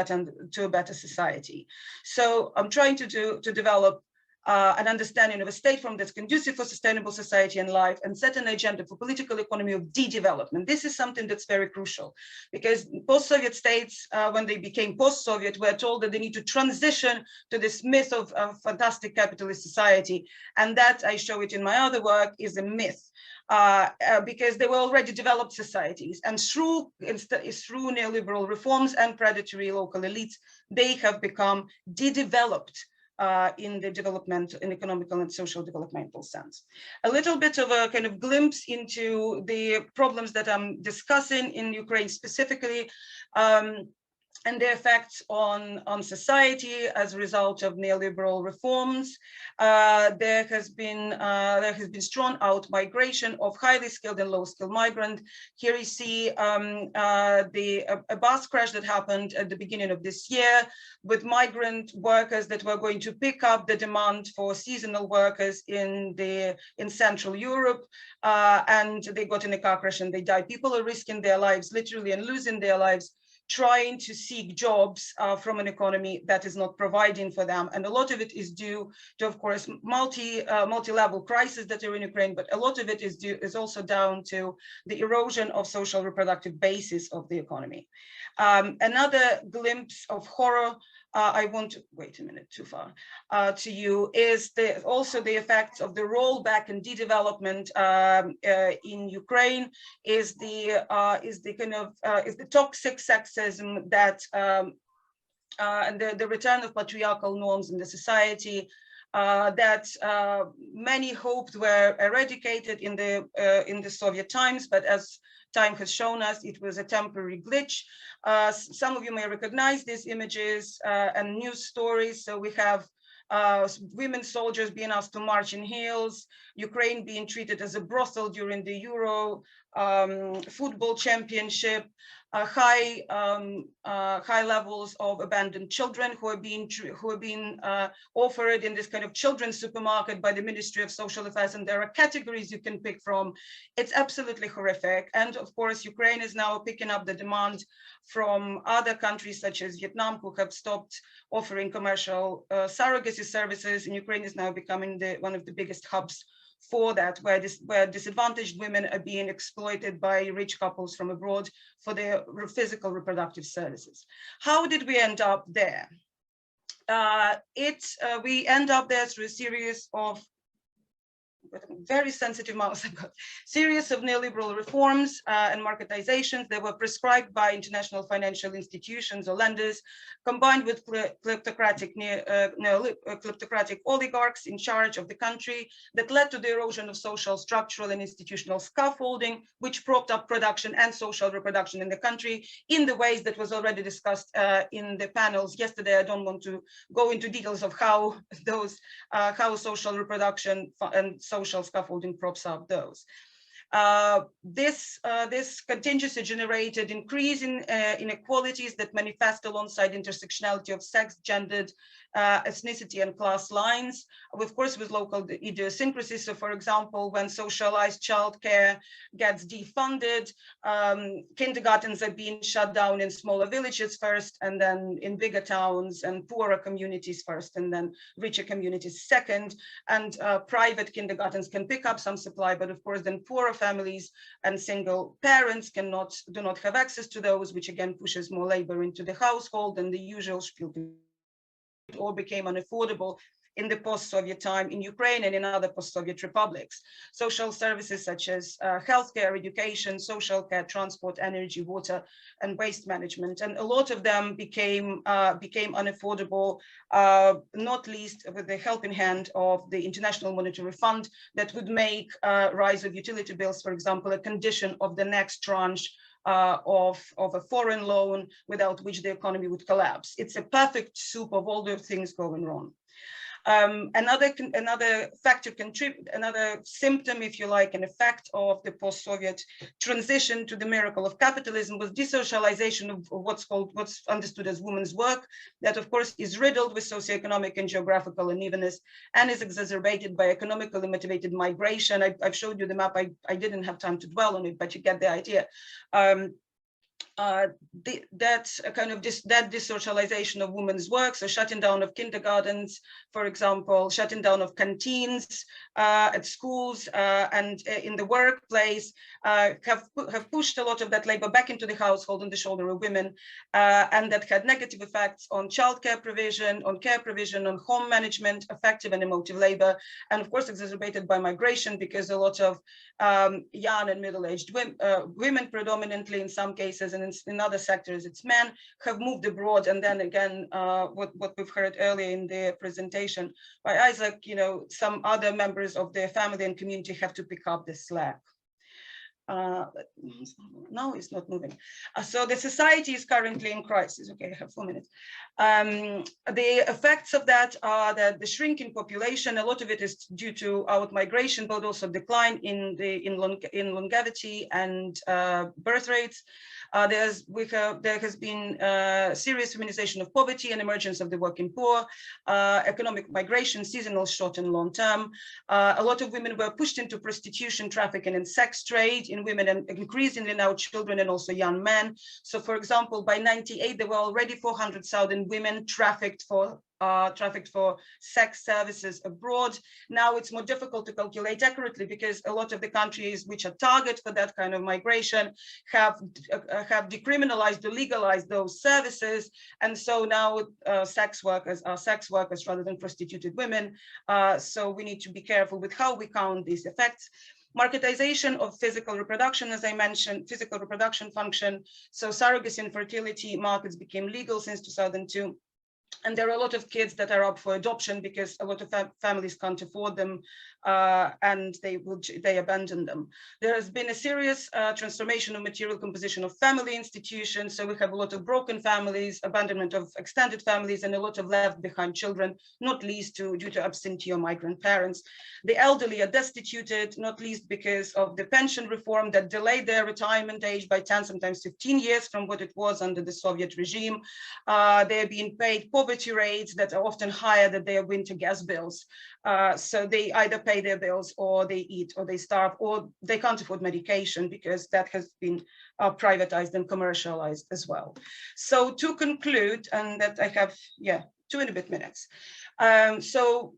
better society. So I'm trying to develop an understanding of a state form that's conducive for sustainable society and life, and set an agenda for political economy of de-development. This is something that's very crucial, because post-Soviet states, when they became post-Soviet, were told that they need to transition to this myth of fantastic capitalist society. And that, I show it in my other work, is a myth. Because they were already developed societies, and through neoliberal reforms and predatory local elites, they have become de-developed in the development, in economical and social developmental sense. A little bit of a kind of glimpse into the problems that I'm discussing in Ukraine specifically, and their effects on society as a result of neoliberal reforms. There has been strong out migration of highly skilled and low skilled migrant. Here you see a bus crash that happened at the beginning of this year with migrant workers that were going to pick up the demand for seasonal workers in Central Europe, and they got in a car crash and they died. People are risking their lives literally and losing their lives trying to seek jobs from an economy that is not providing for them. And a lot of it is due to, of course, multi-level crises that are in Ukraine, but a lot of it is also down to the erosion of social reproductive basis of the economy. Another glimpse of horror, I want to wait a minute too far to you, is also the effects of the rollback and de-development in Ukraine, is the toxic sexism that and the return of patriarchal norms in the society that many hoped were eradicated in the Soviet times, but as time has shown us, it was a temporary glitch. Some of you may recognize these images and news stories. So we have women soldiers being asked to march in heels, Ukraine being treated as a brothel during the Euro football championship, high levels of abandoned children who are being offered in this kind of children's supermarket by the Ministry of Social Affairs, and there are categories you can pick from. It's absolutely horrific. And of course, Ukraine is now picking up the demand from other countries such as Vietnam, who have stopped offering commercial surrogacy services, and Ukraine is now becoming one of the biggest hubs for that, where disadvantaged women are being exploited by rich couples from abroad for their physical reproductive services. How did we end up there? We end up there through a series of very sensitive mouse. I've got series of neoliberal reforms and marketizations that were prescribed by international financial institutions or lenders, combined with kleptocratic oligarchs in charge of the country, that led to the erosion of social, structural, and institutional scaffolding, which propped up production and social reproduction in the country in the ways that was already discussed in the panels yesterday. I don't want to go into details of how social reproduction and social scaffolding props up those. This contingency generated increase in inequalities that manifest alongside intersectionality of sex, gendered, ethnicity, and class lines, of course, with local idiosyncrasies. So, for example, when socialized childcare gets defunded, kindergartens are being shut down in smaller villages first, and then in bigger towns and poorer communities first, and then richer communities second. And private kindergartens can pick up some supply, but of course, then poorer families and single parents do not have access to those, which again pushes more labor into the household, and the usual spiel. It all became unaffordable in the post-Soviet time in Ukraine and in other post-Soviet republics. Social services such as healthcare, education, social care, transport, energy, water, and waste management. And a lot of them became unaffordable, not least with the helping hand of the International Monetary Fund that would make rise of utility bills, for example, a condition of the next tranche of a foreign loan, without which the economy would collapse. It's a perfect soup of all the things going wrong. Another factor another symptom, if you like, an effect of the post-Soviet transition to the miracle of capitalism was desocialization of what's understood as women's work, that of course is riddled with socioeconomic and geographical unevenness and is exacerbated by economically motivated migration. I've showed you the map. I didn't have time to dwell on it, but you get the idea. That desocialization of women's work, so shutting down of kindergartens, for example, shutting down of canteens at schools and in the workplace, have pushed a lot of that labor back into the household on the shoulder of women, and that had negative effects on childcare provision, on care provision, on home management, affective and emotive labor, and of course exacerbated by migration, because a lot of young and middle-aged women predominantly in some cases, and in other sectors it's men, have moved abroad. And then again, what we've heard earlier in the presentation by Isaac, some other members of their family and community have to pick up the slack. No, it's not moving. So the society is currently in crisis. Okay, I have 4 minutes. The effects of that are that the shrinking population, a lot of it is due to out-migration, but also decline in longevity and birth rates. There has been serious feminization of poverty and emergence of the working poor, economic migration, seasonal, short and long term. A lot of women were pushed into prostitution, trafficking and sex trade in women, and increasingly now children and also young men. So for example, by 98, there were already 400,000 women trafficked for sex services abroad. Now it's more difficult to calculate accurately, because a lot of the countries which are target for that kind of migration have decriminalized or legalized those services. And so now sex workers are sex workers rather than prostituted women. So we need to be careful with how we count these effects. Marketization of physical reproduction, as I mentioned, physical reproduction function. So surrogacy and fertility markets became legal since 2002. And there are a lot of kids that are up for adoption because a lot of families can't afford them, and they abandon them. There has been a serious transformation of material composition of family institutions. So we have a lot of broken families, abandonment of extended families, and a lot of left behind children, not least due to absentee or migrant parents. The elderly are destituted, not least because of the pension reform that delayed their retirement age by 10, sometimes 15 years from what it was under the Soviet regime. They're being paid poverty rates that are often higher than their winter gas bills. So they either pay their bills, or they eat, or they starve, or they can't afford medication, because that has been privatized and commercialized as well. So to conclude, and that I have, 2 and a bit minutes. So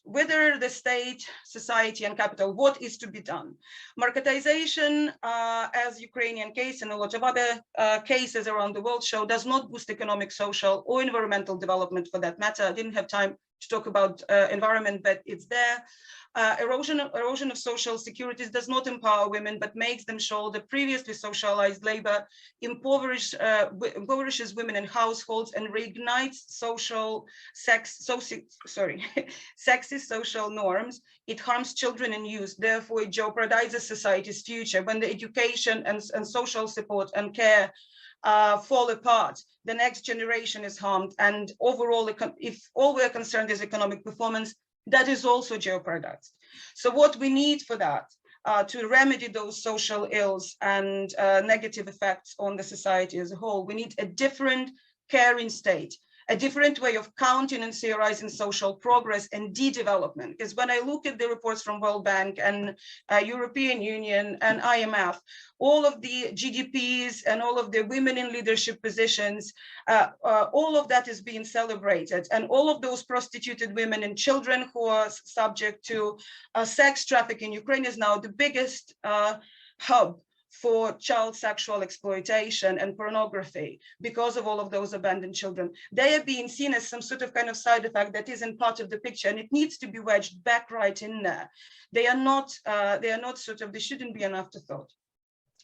whether the state, society, and capital, what is to be done? Marketization, as Ukrainian case and a lot of other cases around the world show, does not boost economic, social, or environmental development for that matter. I didn't have time to talk about environment, but it's there. Erosion of social securities does not empower women, but makes them shoulder previously socialized labor, impoverishes women in households, and reignites sexist social norms. It harms children and youth. Therefore, it jeopardizes society's future. When the education and social support and care fall apart, the next generation is harmed. And overall, if all we're concerned is economic performance, that is also jeopardized. So what we need for that to remedy those social ills and negative effects on the society as a whole. We need a different caring state, a different way of counting and theorizing social progress and de-development. Because when I look at the reports from World Bank and European Union and IMF, all of the GDPs and all of the women in leadership positions, all of that is being celebrated. And all of those prostituted women and children who are subject to sex trafficking in Ukraine is now the biggest hub for child sexual exploitation and pornography because of all of those abandoned children. They are being seen as some sort of kind of side effect that isn't part of the picture, and it needs to be wedged back right in there. They are not sort of, they shouldn't be an afterthought.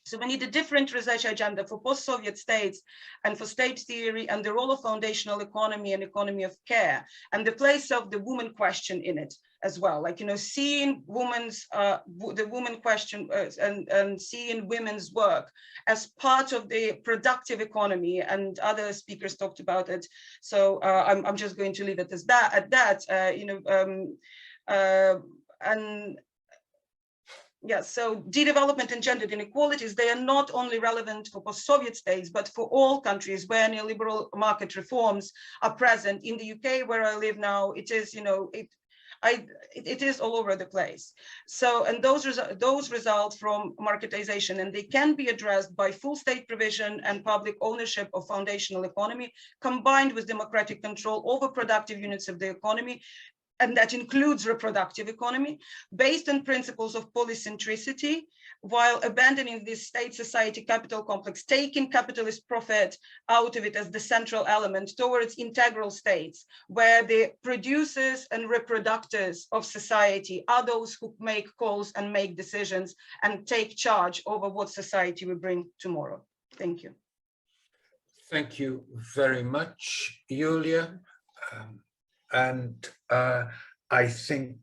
So we need a different research agenda for post-Soviet states and for state theory and the role of foundational economy and economy of care and the place of the woman question in it as well. Like, you know, seeing women's, the woman question and seeing women's work as part of the productive economy, and other speakers talked about it. So I'm just going to leave it as that, at that, you know, and yeah, so de-development and gendered inequalities, they are not only relevant for post-Soviet states, but for all countries where neoliberal market reforms are present. In the UK, where I live now, it is, you know, it is all over the place. So, and those result from marketization, and they can be addressed by full state provision and public ownership of foundational economy, combined with democratic control over productive units of the economy, and that includes reproductive economy, based on principles of polycentricity, while abandoning this state society capital complex, taking capitalist profit out of it as the central element towards integral states, where the producers and reproductors of society are those who make calls and make decisions and take charge over what society will bring tomorrow. Thank you. Thank you very much, Yuliya. And I think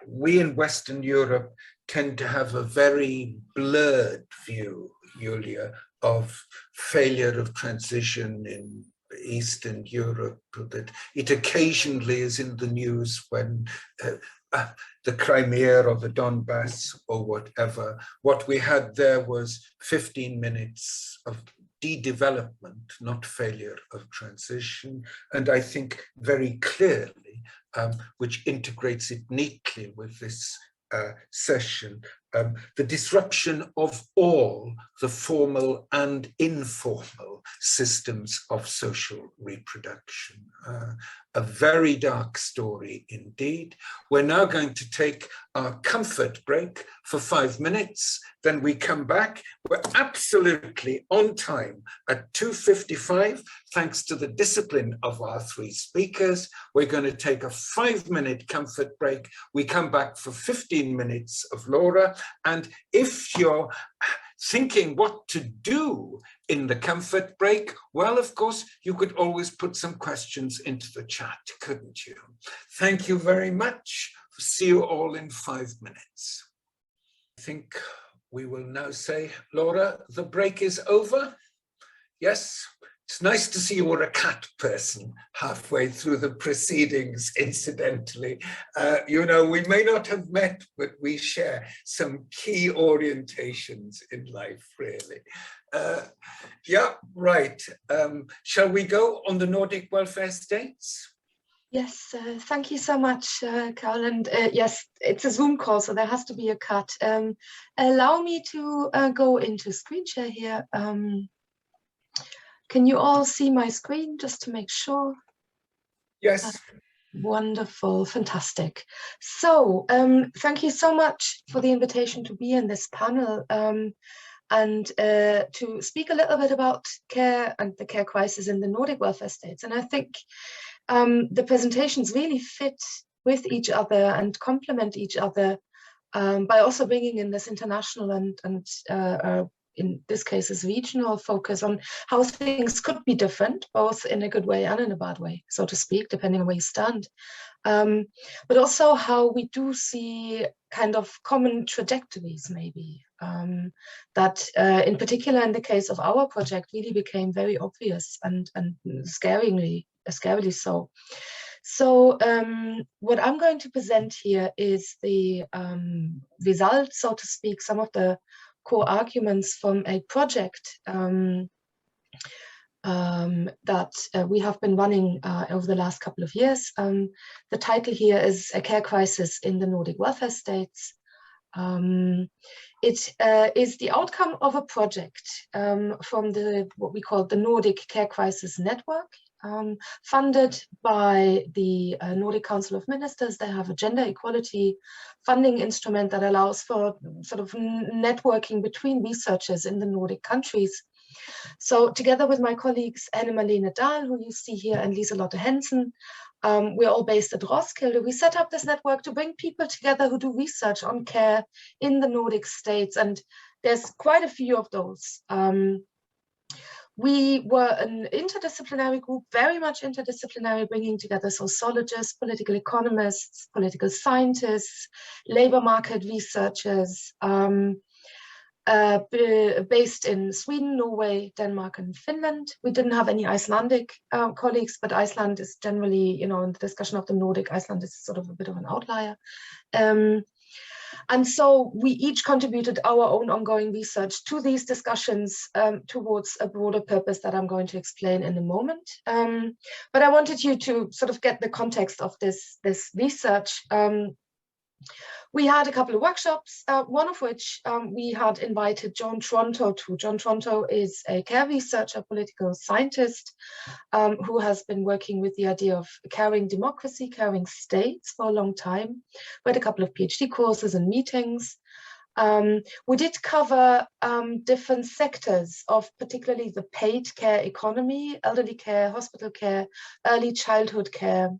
we in Western Europe tend to have a very blurred view, Yuliya, of failure of transition in Eastern Europe, that it occasionally is in the news when the Crimea or the Donbass or whatever. What we had there was 15 minutes of de-development, not failure of transition. And I think very clearly, which integrates it neatly with this session, the disruption of all the formal and informal systems of social reproduction. A very dark story indeed. We're now going to take our comfort break for 5 minutes. Then we come back. We're absolutely on time at 2:55, thanks to the discipline of our 3 speakers. We're going to take a 5-minute comfort break. We come back for 15 minutes of Laura. And if you're thinking what to do in the comfort break, well, of course, you could always put some questions into the chat, couldn't you? Thank you very much. See you all in 5 minutes. I think we will now say, Laura, the break is over. Yes, it's nice to see you were a cat person halfway through the proceedings, incidentally. You know, we may not have met, but we share some key orientations in life, really. Yeah, right. Shall we go on the Nordic welfare states? Yes, thank you so much, Karel. And yes, it's a Zoom call, so there has to be a cut. Allow me to go into screen share here. Can you all see my screen just to make sure? Yes. Wonderful, fantastic. So thank you so much for the invitation to be in this panel and to speak a little bit about care and the care crisis in the Nordic welfare states. And I think the presentations really fit with each other and complement each other by also bringing in this international and in this case is regional focus on how things could be different, both in a good way and in a bad way, so to speak, depending on where you stand. But also how we do see kind of common trajectories maybe that in particular in the case of our project really became very obvious and scarily so. So what I'm going to present here is the results, so to speak, some of the core arguments from a project that we have been running over the last couple of years. The title here is A Care Crisis in the Nordic Welfare States. It is the outcome of a project from what we call the Nordic Care Crisis Network, funded by the Nordic Council of Ministers. They have a gender equality funding instrument that allows for sort of networking between researchers in the Nordic countries. So together with my colleagues Anne-Marlene Dahl, who you see here, and Liselotte Hensen, we're all based at Roskilde. We set up this network to bring people together who do research on care in the Nordic states, and there's quite a few of those. We were an interdisciplinary group, very much interdisciplinary, bringing together sociologists, political economists, political scientists, labor market researchers, based in Sweden, Norway, Denmark, and Finland. We didn't have any Icelandic colleagues, but Iceland is generally, you know, in the discussion of the Nordic, Iceland is sort of a bit of an outlier. And so we each contributed our own ongoing research to these discussions towards a broader purpose that I'm going to explain in a moment. But I wanted you to sort of get the context of this research. We had a couple of workshops, one of which we had invited John Tronto to. John Tronto is a care researcher, political scientist, who has been working with the idea of caring democracy, caring states for a long time. We had a couple of PhD courses and meetings. We did cover different sectors of particularly the paid care economy, elderly care, hospital care, early childhood care.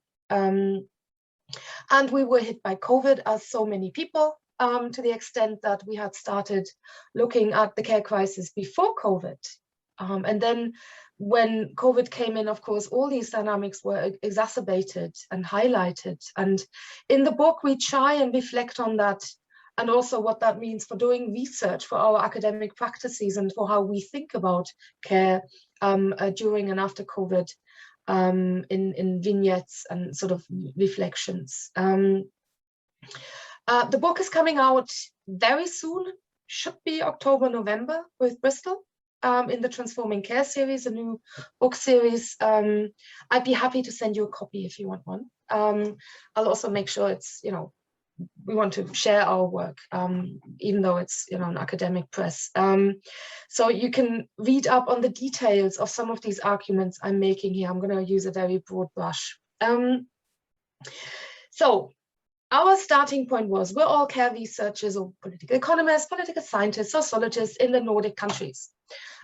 And we were hit by COVID, as so many people, to the extent that we had started looking at the care crisis before COVID. And then when COVID came in, of course, all these dynamics were exacerbated and highlighted. And in the book, we try and reflect on that, and also what that means for doing research for our academic practices and for how we think about care during and after COVID. In vignettes and sort of reflections. The book is coming out very soon, should be October, November, with Bristol in the Transforming Care series, a new book series. I'd be happy to send you a copy if you want one. I'll also make sure it's, you know, we want to share our work, even though it's, you know, an academic press. So you can read up on the details of some of these arguments I'm making here. I'm going to use a very broad brush. So our starting point was, we're all care researchers or political economists, political scientists, sociologists in the Nordic countries.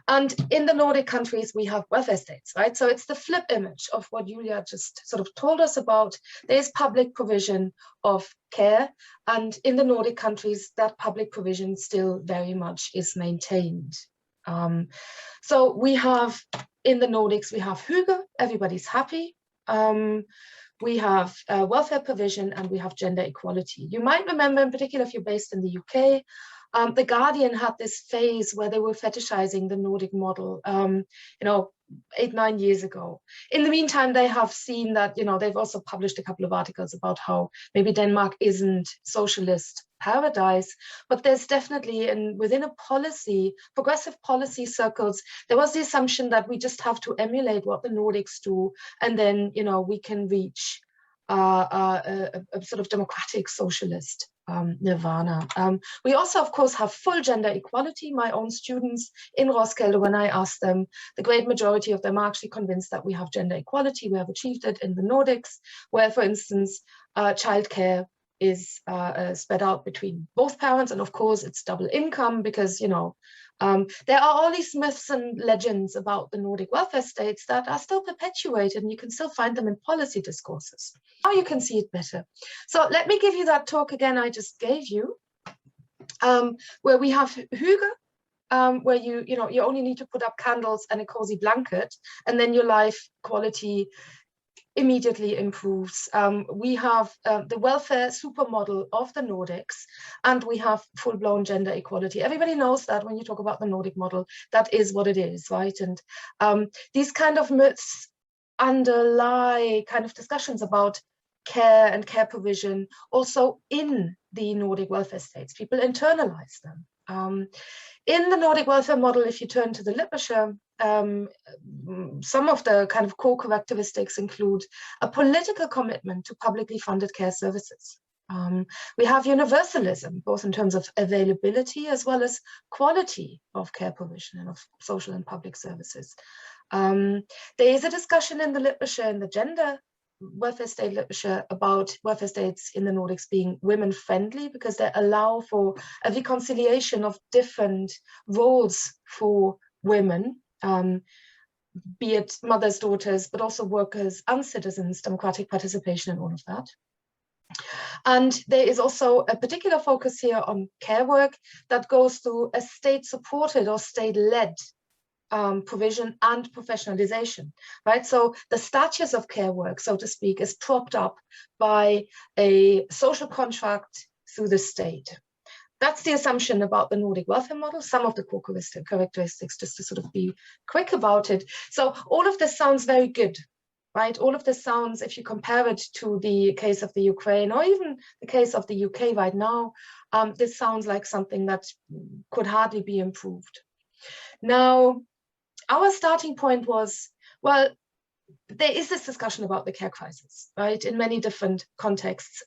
And in the Nordic countries, we have welfare states, right? So it's the flip image of what Yuliya just sort of told us about. There's public provision of care. And in the Nordic countries, that public provision still very much is maintained. So we have, in the Nordics, we have hygge, everybody's happy. We have welfare provision, and we have gender equality. You might remember, in particular, if you're based in the UK, The Guardian had this phase where they were fetishizing the Nordic model, 8-9 years ago. In the meantime, they have seen that, they've also published a couple of articles about how maybe Denmark isn't socialist paradise, but there's definitely, within a policy, progressive policy circles, there was the assumption that we just have to emulate what the Nordics do, and then, we can reach a sort of democratic socialist nirvana. We also, of course, have full gender equality. My own students in Roskilde, when I asked them, the great majority of them are actually convinced that we have gender equality. We have achieved it in the Nordics, where, for instance, childcare is spread out between both parents, and of course it's double income, because there are all these myths and legends about the Nordic welfare states that are still perpetuated, and you can still find them in policy discourses. Now you can see it better. So let me give you that talk again I just gave you, where we have hygge, where you only need to put up candles and a cozy blanket, and then your life quality immediately improves. We have the welfare supermodel of the Nordics, and we have full-blown gender equality. Everybody knows that when you talk about the Nordic model, that is what it is, right? And these kind of myths underlie kind of discussions about care and care provision also in the Nordic welfare states. People internalize them. In the Nordic welfare model, if you turn to the literature, some of the kind of core characteristics include a political commitment to publicly funded care services. We have universalism, both in terms of availability as well as quality of care provision and of social and public services. There is a discussion in the literature, in the gender welfare state literature, about welfare states in the Nordics being women friendly because they allow for a reconciliation of different roles for women, be it mothers, daughters, but also workers and citizens, democratic participation and all of that. And there is also a particular focus here on care work that goes through a state-supported or state-led provision and professionalization, right? So the status of care work, so to speak, is propped up by a social contract through the state. That's the assumption about the Nordic welfare model, some of the core characteristics, just to sort of be quick about it. So all of this sounds very good, right? All of this sounds, if you compare it to the case of the Ukraine or even the case of the UK right now, this sounds like something that could hardly be improved. Now, our starting point was, well, there is this discussion about the care crisis, right, in many different contexts,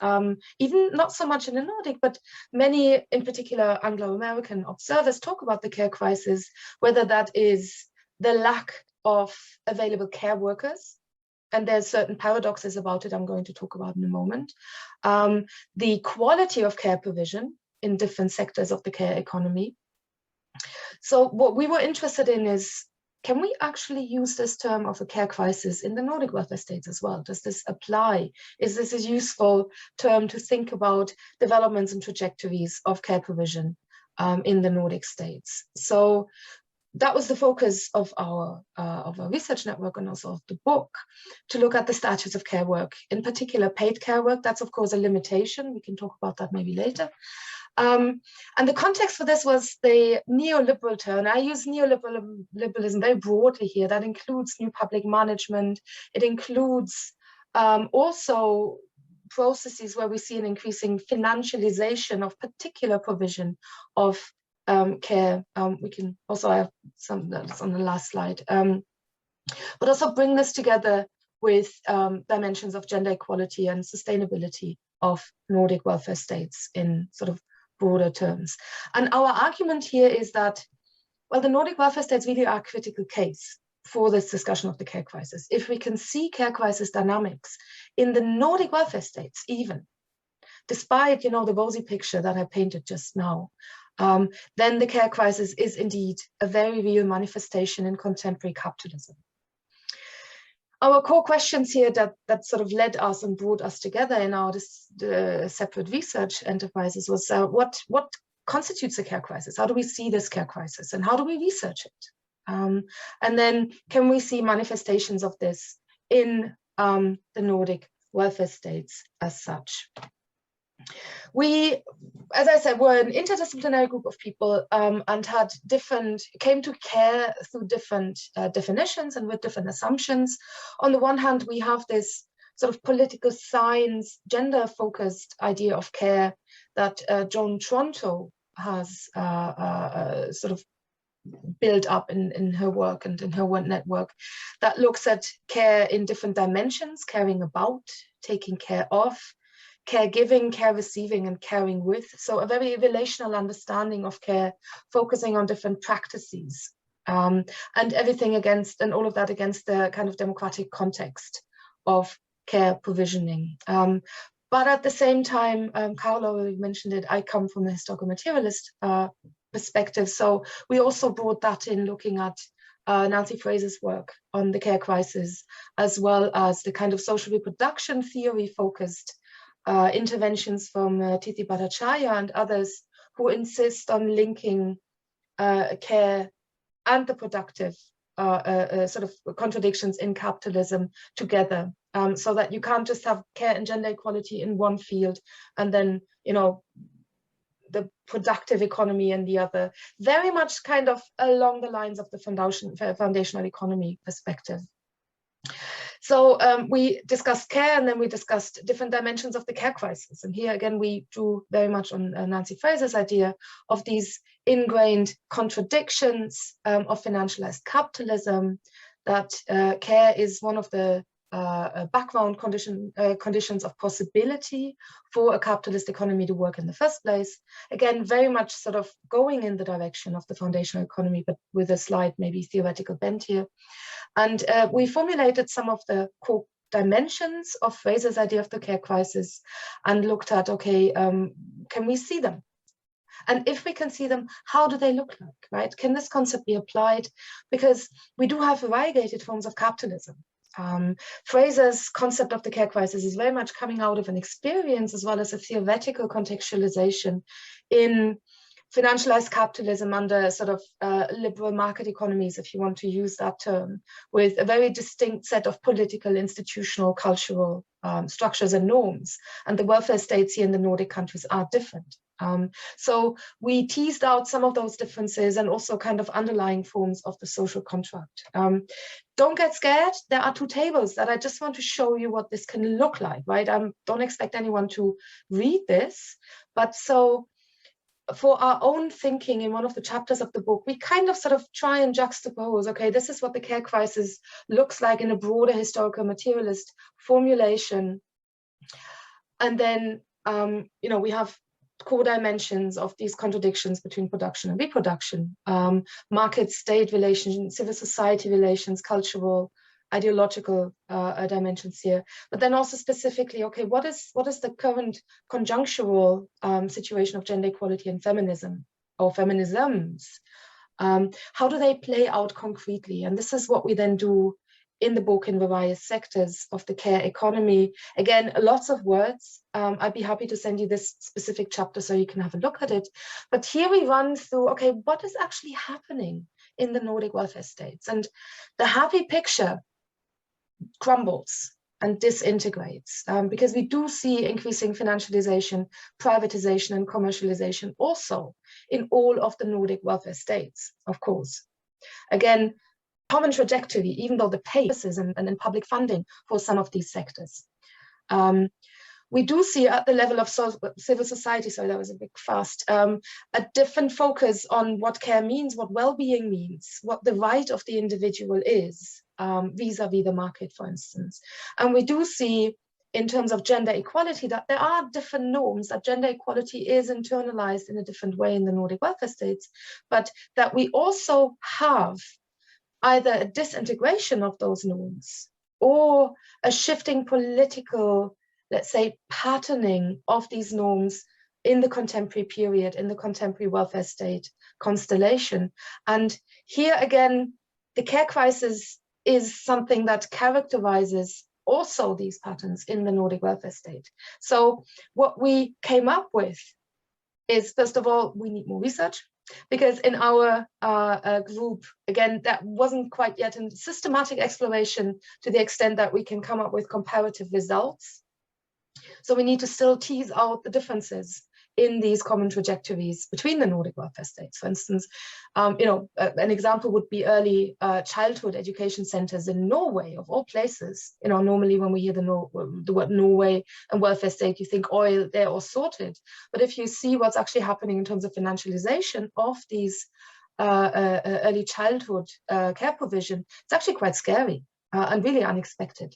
even not so much in the Nordic, but many, in particular, Anglo-American observers talk about the care crisis, whether that is the lack of available care workers, and there's certain paradoxes about it I'm going to talk about in a moment, the quality of care provision in different sectors of the care economy. So what we were interested in is, can we actually use this term of a care crisis in the Nordic welfare states as well? Does this apply? Is this a useful term to think about developments and trajectories of care provision in the Nordic states? So that was the focus of our research network and also of the book, to look at the status of care work, in particular paid care work. That's of course a limitation. We can talk about that maybe later. And the context for this was the neoliberal turn. I use neoliberalism very broadly here. That includes new public management. It includes also processes where we see an increasing financialization of particular provision of care. We can also have some that's on the last slide, but also bring this together with dimensions of gender equality and sustainability of Nordic welfare states in sort of broader terms. And our argument here is that, well, the Nordic welfare states really are a critical case for this discussion of the care crisis. If we can see care crisis dynamics in the Nordic welfare states, even despite, you know, the rosy picture that I painted just now, then the care crisis is indeed a very real manifestation in contemporary capitalism. Our core questions here that sort of led us and brought us together in our separate research enterprises was what constitutes a care crisis? How do we see this care crisis and how do we research it? And then can we see manifestations of this in the Nordic welfare states as such? We, as I said, were an interdisciplinary group of people and came to care through different definitions and with different assumptions. On the one hand, we have this sort of political science, gender-focused idea of care that Joan Tronto has sort of built up in her work and in her work network that looks at care in different dimensions: caring about, taking care of, caregiving, care receiving, and caring with. So a very relational understanding of care, focusing on different practices and everything against, and all of that against the kind of democratic context of care provisioning. But at the same time, Karel already mentioned it, I come from a historical materialist perspective. So we also brought that in, looking at Nancy Fraser's work on the care crisis, as well as the kind of social reproduction theory focused interventions from Tithi Bhattacharya and others who insist on linking care and the productive sort of contradictions in capitalism together, so that you can't just have care and gender equality in one field and then, you know, the productive economy in the other. Very much kind of along the lines of the foundational economy perspective. So we discussed care, and then we discussed different dimensions of the care crisis. And here again, we drew very much on Nancy Fraser's idea of these ingrained contradictions of financialized capitalism, that care is one of the background conditions of possibility for a capitalist economy to work in the first place. Again, very much sort of going in the direction of the foundational economy, but with a slight maybe theoretical bent here. And we formulated some of the core dimensions of Fraser's idea of the care crisis and looked at, okay, can we see them? And if we can see them, how do they look like, right? Can this concept be applied? Because we do have variegated forms of capitalism. Fraser's concept of the care crisis is very much coming out of an experience as well as a theoretical contextualization in financialized capitalism under sort of liberal market economies, if you want to use that term, with a very distinct set of political, institutional, cultural structures and norms. And the welfare states here in the Nordic countries are different. So we teased out some of those differences and also kind of underlying forms of the social contract. Don't get scared. There are two tables that I just want to show you what this can look like, right? Don't expect anyone to read this, but so for our own thinking in one of the chapters of the book, we kind of sort of try and juxtapose, okay, this is what the care crisis looks like in a broader historical materialist formulation. And then, you know, we have core dimensions of these contradictions between production and reproduction, market-state relations, civil society relations, cultural, ideological dimensions here, but then also specifically, okay, what is the current conjunctural situation of gender equality and feminism or feminisms? How do they play out concretely? And this is what we then do in the book in various sectors of the care economy. Again, lots of words. I'd be happy to send you this specific chapter so you can have a look at it. But here we run through, okay, what is actually happening in the Nordic welfare states? And the happy picture crumbles and disintegrates because we do see increasing financialization, privatization, and commercialization also in all of the Nordic welfare states, of course. Again, common trajectory, even though the pace is and in public funding for some of these sectors. We do see at the level of civil society, sorry, that was a bit fast, a different focus on what care means, what well-being means, what the right of the individual is, vis-a-vis the market, for instance. And we do see, in terms of gender equality, that there are different norms, that gender equality is internalized in a different way in the Nordic welfare states, but that we also have either a disintegration of those norms or a shifting political, let's say, patterning of these norms in the contemporary period, in the contemporary welfare state constellation. And here again, the care crisis is something that characterizes also these patterns in the Nordic welfare state. So what we came up with is, first of all, we need more research, because in our group, again, that wasn't quite yet a systematic exploration to the extent that we can come up with comparative results. So we need to still tease out the differences in these common trajectories between the Nordic welfare states. For instance, you know, an example would be early childhood education centers in Norway, of all places. You know, normally when we hear the word Norway and welfare state, you think oil, they're all sorted. But if you see what's actually happening in terms of financialization of these early childhood care provision, it's actually quite scary and really unexpected.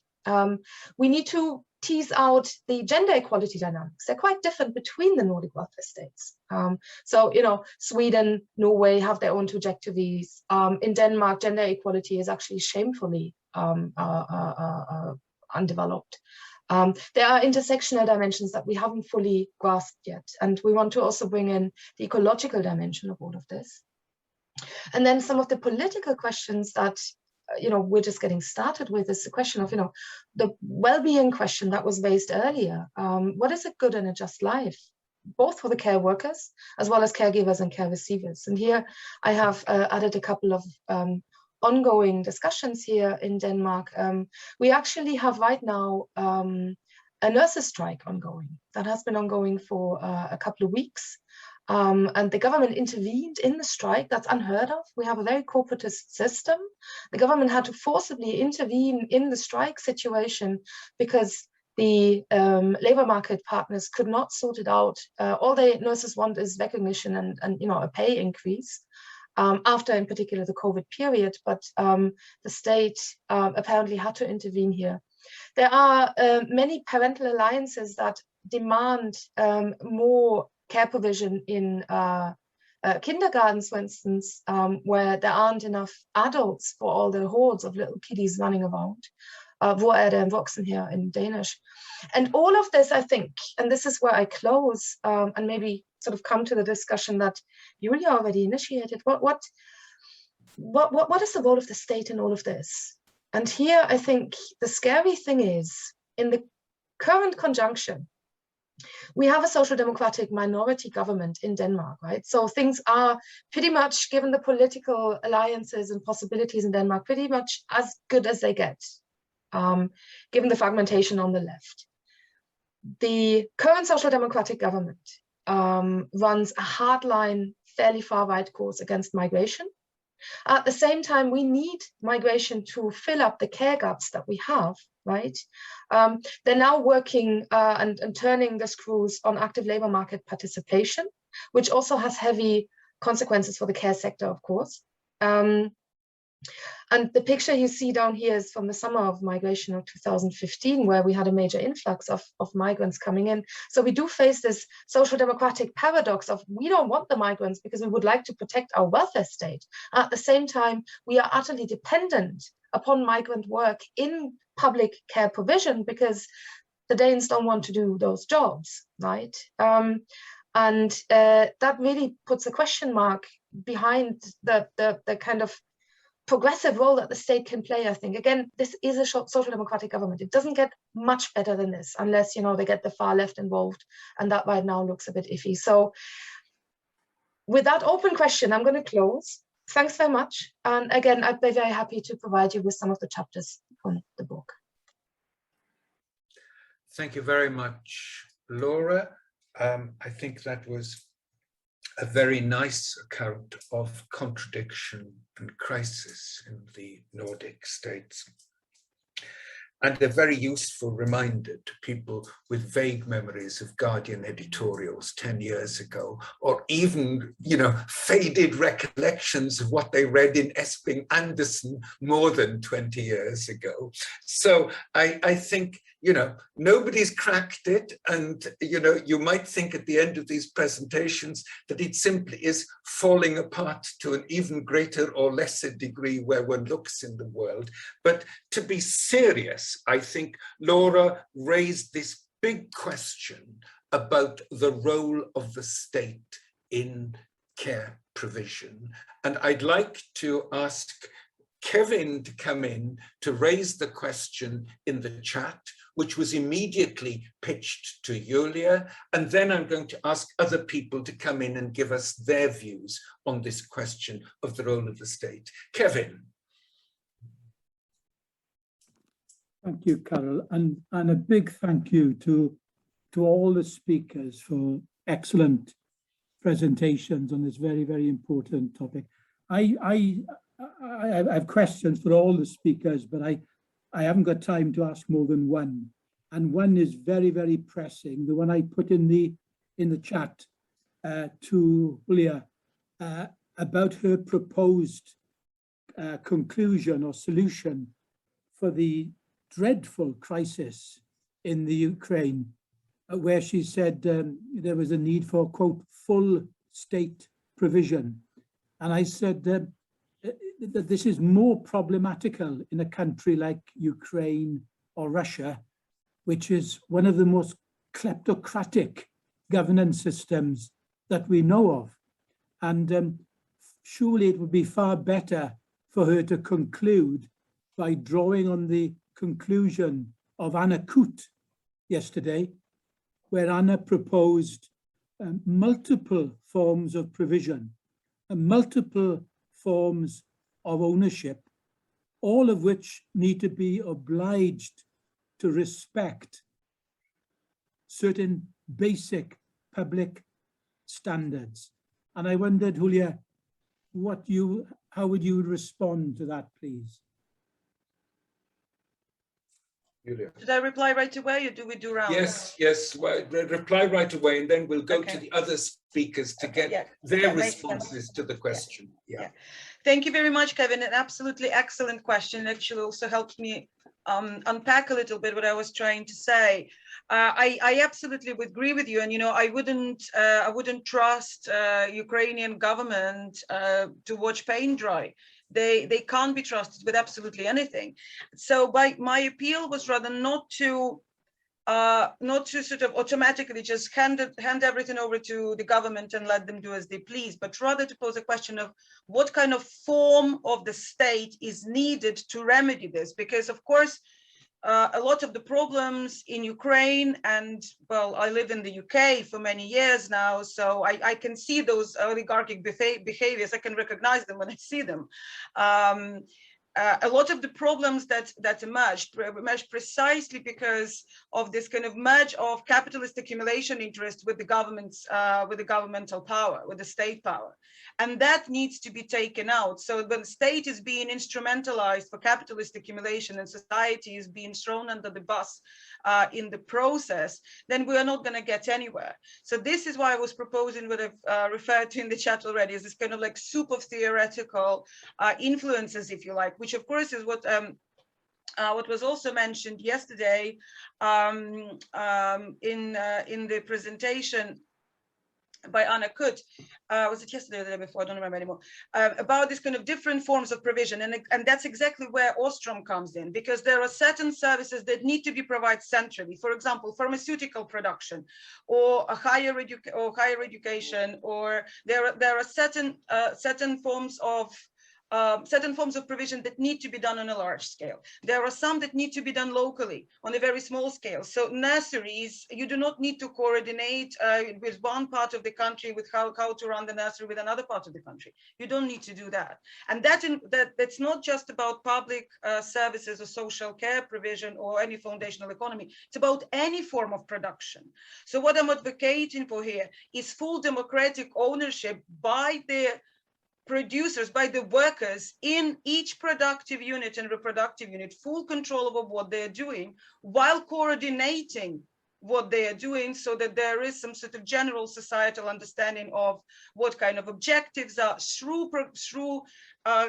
We need to tease out the gender equality dynamics. They're quite different between the Nordic welfare states. So, you know, Sweden, Norway have their own trajectories. In Denmark, gender equality is actually shamefully undeveloped. There are intersectional dimensions that we haven't fully grasped yet. And we want to also bring in the ecological dimension of all of this. And then some of the political questions that, you know, we're just getting started with is the question of, you know, the well-being question that was raised earlier. What is a good and a just life, both for the care workers as well as caregivers and care receivers? And here I have added a couple of ongoing discussions here in Denmark. We actually have right now a nurses' strike ongoing that has been ongoing for a couple of weeks. and the government intervened in the strike. That's unheard of. We have a very corporatist system. The government had to forcibly intervene in the strike situation because the labor market partners could not sort it out. All the nurses want is recognition and a pay increase after, in particular, the COVID period. But the state apparently had to intervene here. There are many parental alliances that demand more care provision in kindergartens, for instance, where there aren't enough adults for all the hordes of little kiddies running around. Hvor er det en voksen here in Danish? And all of this, I think, and this is where I close and maybe sort of come to the discussion that Yuliya already initiated. What is the role of the state in all of this? And here, I think the scary thing is, in the current conjunction, we have a social democratic minority government in Denmark, right? So things are pretty much, given the political alliances and possibilities in Denmark, pretty much as good as they get, given the fragmentation on the left. The current social democratic government runs a hardline, fairly far-right course against migration. At the same time, we need migration to fill up the care gaps that we have, right? They're now working and turning the screws on active labor market participation, which also has heavy consequences for the care sector, of course. And the picture you see down here is from the summer of migration of 2015, where we had a major influx of migrants coming in. So we do face this social democratic paradox of we don't want the migrants because we would like to protect our welfare state. At the same time, we are utterly dependent upon migrant work in public care provision because the Danes don't want to do those jobs, right? And that really puts a question mark behind the kind of progressive role that the state can play, I think. Again, this is a social democratic government. It doesn't get much better than this unless, they get the far left involved. And that right now looks a bit iffy. So with that open question, I'm going to close. Thanks very much. And again, I'd be very happy to provide you with some of the chapters from the book. Thank you very much, Laura. I think that was a very nice account of contradiction and crisis in the Nordic states, and a very useful reminder to people with vague memories of Guardian editorials 10 years ago, or even, faded recollections of what they read in Esping Andersen more than 20 years ago. So I think, nobody's cracked it. And, you might think at the end of these presentations that it simply is falling apart to an even greater or lesser degree where one looks in the world. But to be serious, I think Laura raised this big question about the role of the state in care provision. And I'd like to ask Kevin to come in to raise the question in the chat, which was immediately pitched to Yuliya. And then I'm going to ask other people to come in and give us their views on this question of the role of the state. Kevin. Thank you, Karel, and a big thank you to all the speakers for excellent presentations on this very, very important topic. I have questions for all the speakers, but I haven't got time to ask more than one, and one is very, very pressing. The one I put in the chat to Yuliya about her proposed conclusion or solution for the dreadful crisis in the Ukraine, where she said there was a need for, quote, full state provision. And I said that this is more problematical in a country like Ukraine or Russia, which is one of the most kleptocratic governance systems that we know of. And surely it would be far better for her to conclude by drawing on the conclusion of Anna Kut yesterday, where Anna proposed multiple forms of provision and multiple forms of ownership, all of which need to be obliged to respect certain basic public standards. And I wondered, Yuliya, how would you respond to that, please? Yuliya. Should I reply right away, or do we do rounds? Yes, well, reply right away, and then we'll go to Okay. the other speakers to get their responses to the question. Yeah. Thank you very much, Kevin. An absolutely excellent question. It actually also helped me unpack a little bit what I was trying to say. I absolutely would agree with you, and I wouldn't trust Ukrainian government to watch paint dry. They can't be trusted with absolutely anything. So my appeal was rather not to sort of automatically just hand everything over to the government and let them do as they please, but rather to pose a question of what kind of form of the state is needed to remedy this. Because of course, a lot of the problems in Ukraine, and well, I live in the UK for many years now, so I can see those oligarchic behaviors. I can recognize them when I see them. A lot of the problems that emerged precisely because of this kind of merge of capitalist accumulation interest with the government's with the governmental power, with the state power, and that needs to be taken out. So when the state is being instrumentalized for capitalist accumulation and society is being thrown under the bus in the process, then we are not going to get anywhere. So this is why I was proposing what I've referred to in the chat already, is this kind of like soup of theoretical influences, if you like, which of course is what was also mentioned yesterday in the presentation by Anna Kut, was it yesterday or the day before? I don't remember anymore, about this kind of different forms of provision. And that's exactly where Ostrom comes in, because there are certain services that need to be provided centrally. For example, pharmaceutical production, or a higher education, or there are certain forms of provision that need to be done on a large scale. There are some that need to be done locally on a very small scale. So nurseries, you do not need to coordinate with one part of the country with how to run the nursery with another part of the country. You don't need to do that. And that's not just about public services or social care provision or any foundational economy. It's about any form of production. So what I'm advocating for here is full democratic ownership by the producers, by the workers in each productive unit and reproductive unit, full control over what they're doing while coordinating what they are doing, so that there is some sort of general societal understanding of what kind of objectives are through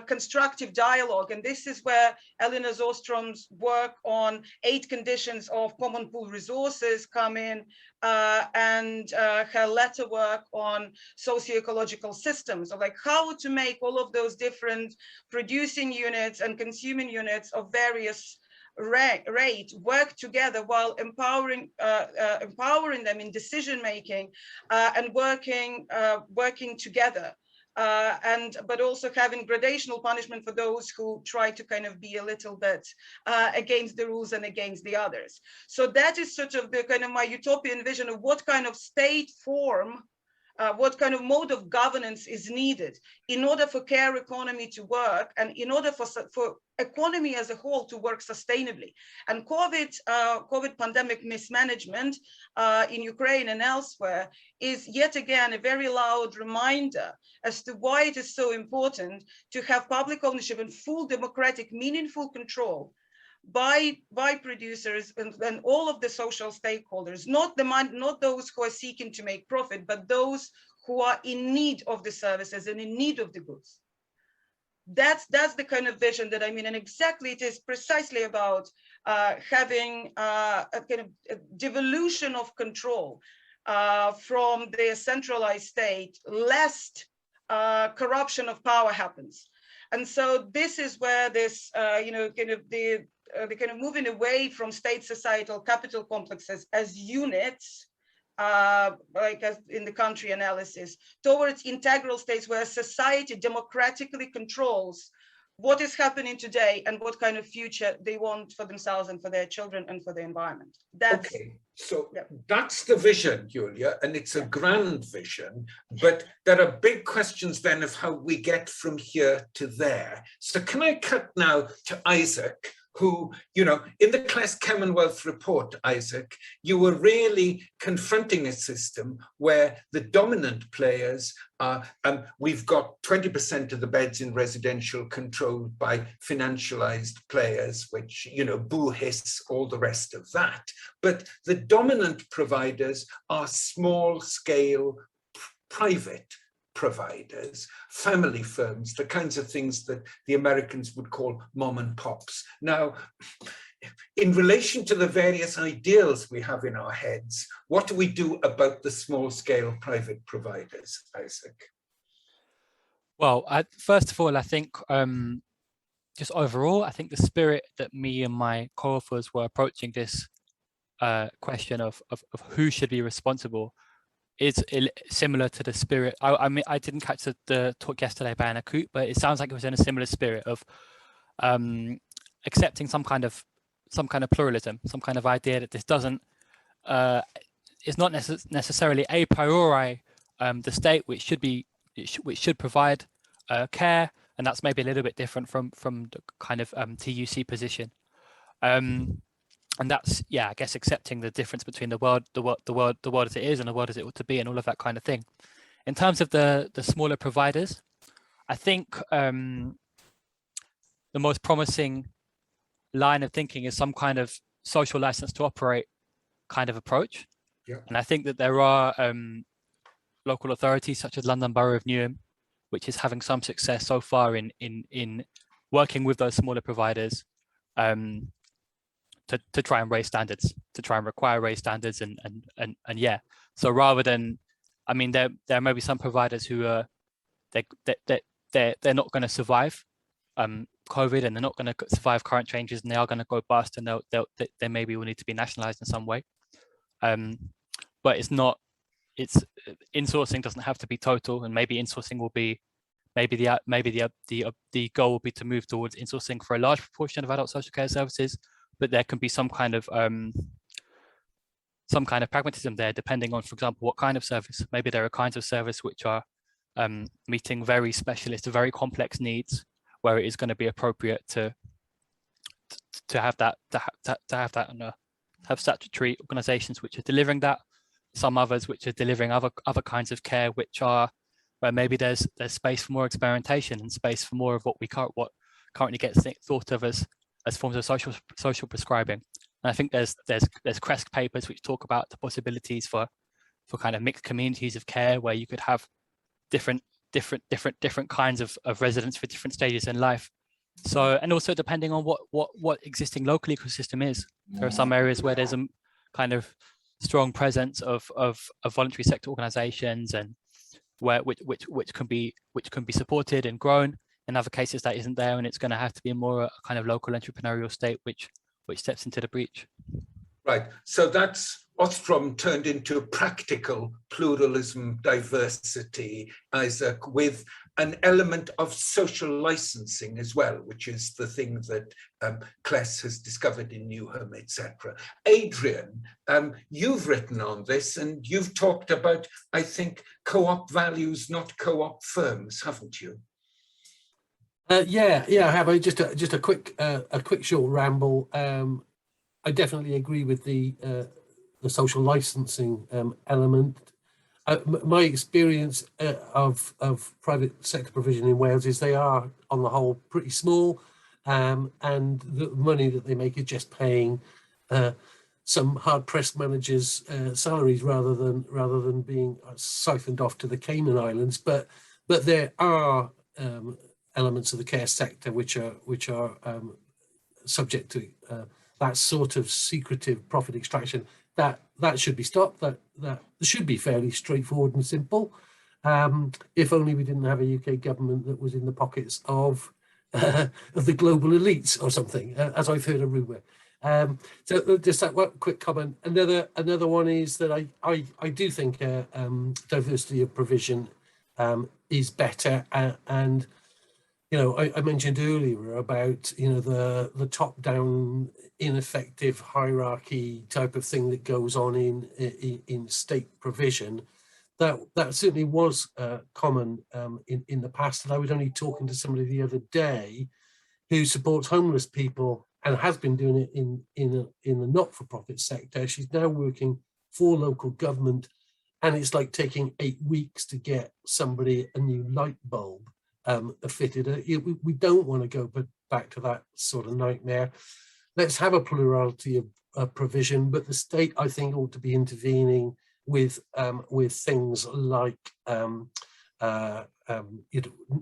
constructive dialogue. And this is where Elena Zostrom's work on 8 conditions of common pool resources come in, and her latter work on socio-ecological systems, of like how to make all of those different producing units and consuming units of various rate work together while empowering them in decision making and working together. But also having gradational punishment for those who try to kind of be a little bit against the rules and against the others. So that is sort of the kind of my utopian vision of what kind of state form, what kind of mode of governance is needed in order for care economy to work, and in order for economy as a whole to work sustainably. And COVID pandemic mismanagement in Ukraine and elsewhere is yet again a very loud reminder as to why it is so important to have public ownership and full democratic, meaningful control by producers and all of the social stakeholders, not those who are seeking to make profit, but those who are in need of the services and in need of the goods. That's the kind of vision that I mean, and exactly it is precisely about having a kind of a devolution of control from the centralized state, lest corruption of power happens. And so this is where this, the kind of moving away from state societal capital complexes as units, like as in the country analysis, towards integral states where society democratically controls what is happening today and what kind of future they want for themselves and for their children and for the environment. That's, okay, so that's the vision, Yuliya, and it's a grand vision, but there are big questions then of how we get from here to there. So can I cut now to Isaac, who, you know, in the Class Commonwealth report, Isaac, you were really confronting a system where the dominant players are, we've got 20% of the beds in residential controlled by financialized players, which, you know, boo hiss, all the rest of that. But the dominant providers are small scale private providers, family firms, the kinds of things that the Americans would call mom and pops. Now, in relation to the various ideals we have in our heads, what do we do about the small scale private providers, Isaac? Well, first of all, I think just overall, I think the spirit that me and my co-authors were approaching this question of who should be responsible is similar to the spirit. I mean, I didn't catch the talk yesterday by Anna Koot, but it sounds like it was in a similar spirit of accepting some kind of pluralism, some kind of idea that this doesn't, it's not necessarily a priori the state which should provide care, and that's maybe a little bit different from the kind of TUC position. And that's, yeah, I guess accepting the difference between the world as it is and the world as it ought to be, and all of that kind of thing. In terms of the smaller providers, I think the most promising line of thinking is some kind of social license to operate kind of approach. Yeah. And I think that there are local authorities such as London Borough of Newham, which is having some success so far in working with those smaller providers to try and raise standards, to try and require raised standards, and yeah. So rather than, I mean, there may be some providers who are they're not going to survive COVID, and they're not going to survive current changes, and they are going to go bust, and they maybe will need to be nationalized in some way. But it's not. It's insourcing doesn't have to be total, and maybe insourcing will be, maybe the goal will be to move towards insourcing for a large proportion of adult social care services. But there can be some kind of pragmatism there, depending on, for example, what kind of service. Maybe there are kinds of service which are meeting very specialist, very complex needs, where it is going to be appropriate to have statutory organisations which are delivering that. Some others which are delivering other kinds of care, which are where maybe there's space for more experimentation and space for more of what currently gets thought of as forms of social prescribing. And I think there's CRESC papers which talk about the possibilities for kind of mixed communities of care, where you could have different kinds of residents for different stages in life. So, and also depending on what existing local ecosystem is. There are some areas where there's a kind of strong presence of voluntary sector organizations, and which can be supported and grown. In other cases, that isn't there, and it's going to have to be more a kind of local entrepreneurial state which steps into the breach. Right. So that's Ostrom turned into practical pluralism, diversity, Isaac, with an element of social licensing as well, which is the thing that Kless has discovered in Newham, etc. Adrian, you've written on this, and you've talked about, I think, co-op values, not co-op firms, haven't you? Yeah, I have. Just a quick short ramble. I definitely agree with the social licensing element. My experience of private sector provision in Wales is they are, on the whole, pretty small, and the money that they make is just paying some hard-pressed managers' salaries rather than being siphoned off to the Cayman Islands. But there are elements of the care sector which are subject to that sort of secretive profit extraction. That should be stopped. That should be fairly straightforward and simple. If only we didn't have a UK government that was in the pockets of the global elites or something, as I've heard a rumour. So just that one quick comment. Another one is that I do think diversity of provision is better, and I mentioned earlier about the top-down ineffective hierarchy type of thing that goes on in state provision. That certainly was common in the past, and I was only talking to somebody the other day who supports homeless people and has been doing it in the not-for-profit sector. She's now working for local government, and it's like taking 8 weeks to get somebody a new light bulb fitted. We don't want to go back to that sort of nightmare. Let's have a plurality of provision, but the state, I think, ought to be intervening with things like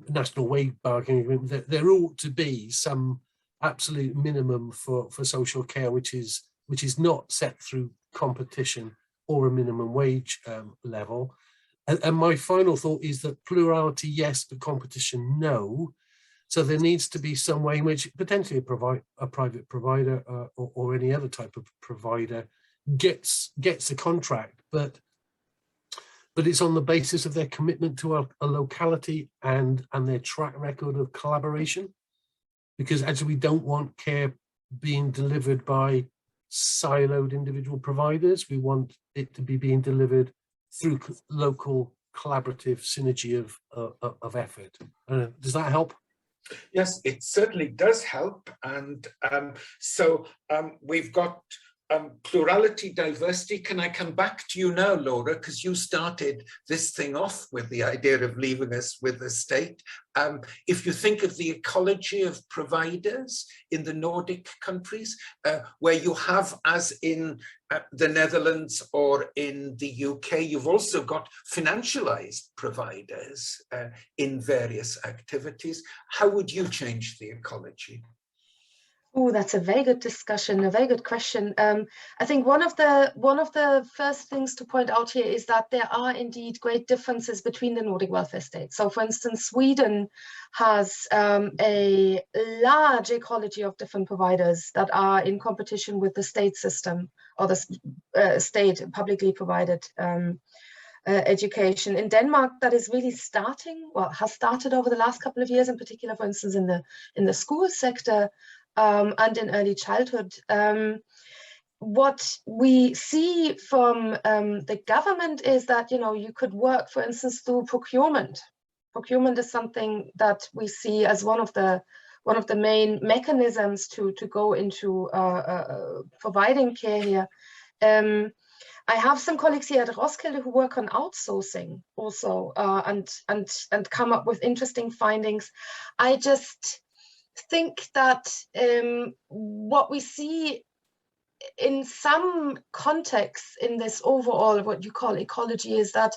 national wage bargaining agreement. There ought to be some absolute minimum for social care, which is not set through competition or a minimum wage level. And my final thought is that plurality, yes, but competition, no. So there needs to be some way in which potentially a private provider or any other type of provider gets a contract, but it's on the basis of their commitment to a locality and their track record of collaboration. Because actually we don't want care being delivered by siloed individual providers. We want it to be being delivered through local collaborative synergy of effort. Does that help? Yes, it certainly does help. And so we've got plurality, diversity. Can I come back to you now, Laura, because you started this thing off with the idea of leaving us with the state. If you think of the ecology of providers in the Nordic countries, where you have, as in the Netherlands or in the UK, you've also got financialized providers in various activities. How would you change the ecology? Oh, that's a very good discussion, a very good question. I think one of the first things to point out here is that there are indeed great differences between the Nordic welfare states. So, for instance, Sweden has a large ecology of different providers that are in competition with the state system or the state publicly provided education. In Denmark, that is really has started over the last couple of years, in particular, for instance, in the school sector. And in early childhood. What we see from the government is that, you could work, for instance, through procurement. Procurement is something that we see as one of the main mechanisms to go into providing care here. I have some colleagues here at Roskilde who work on outsourcing also and come up with interesting findings. I just think that what we see in some contexts in this overall, what you call ecology, is that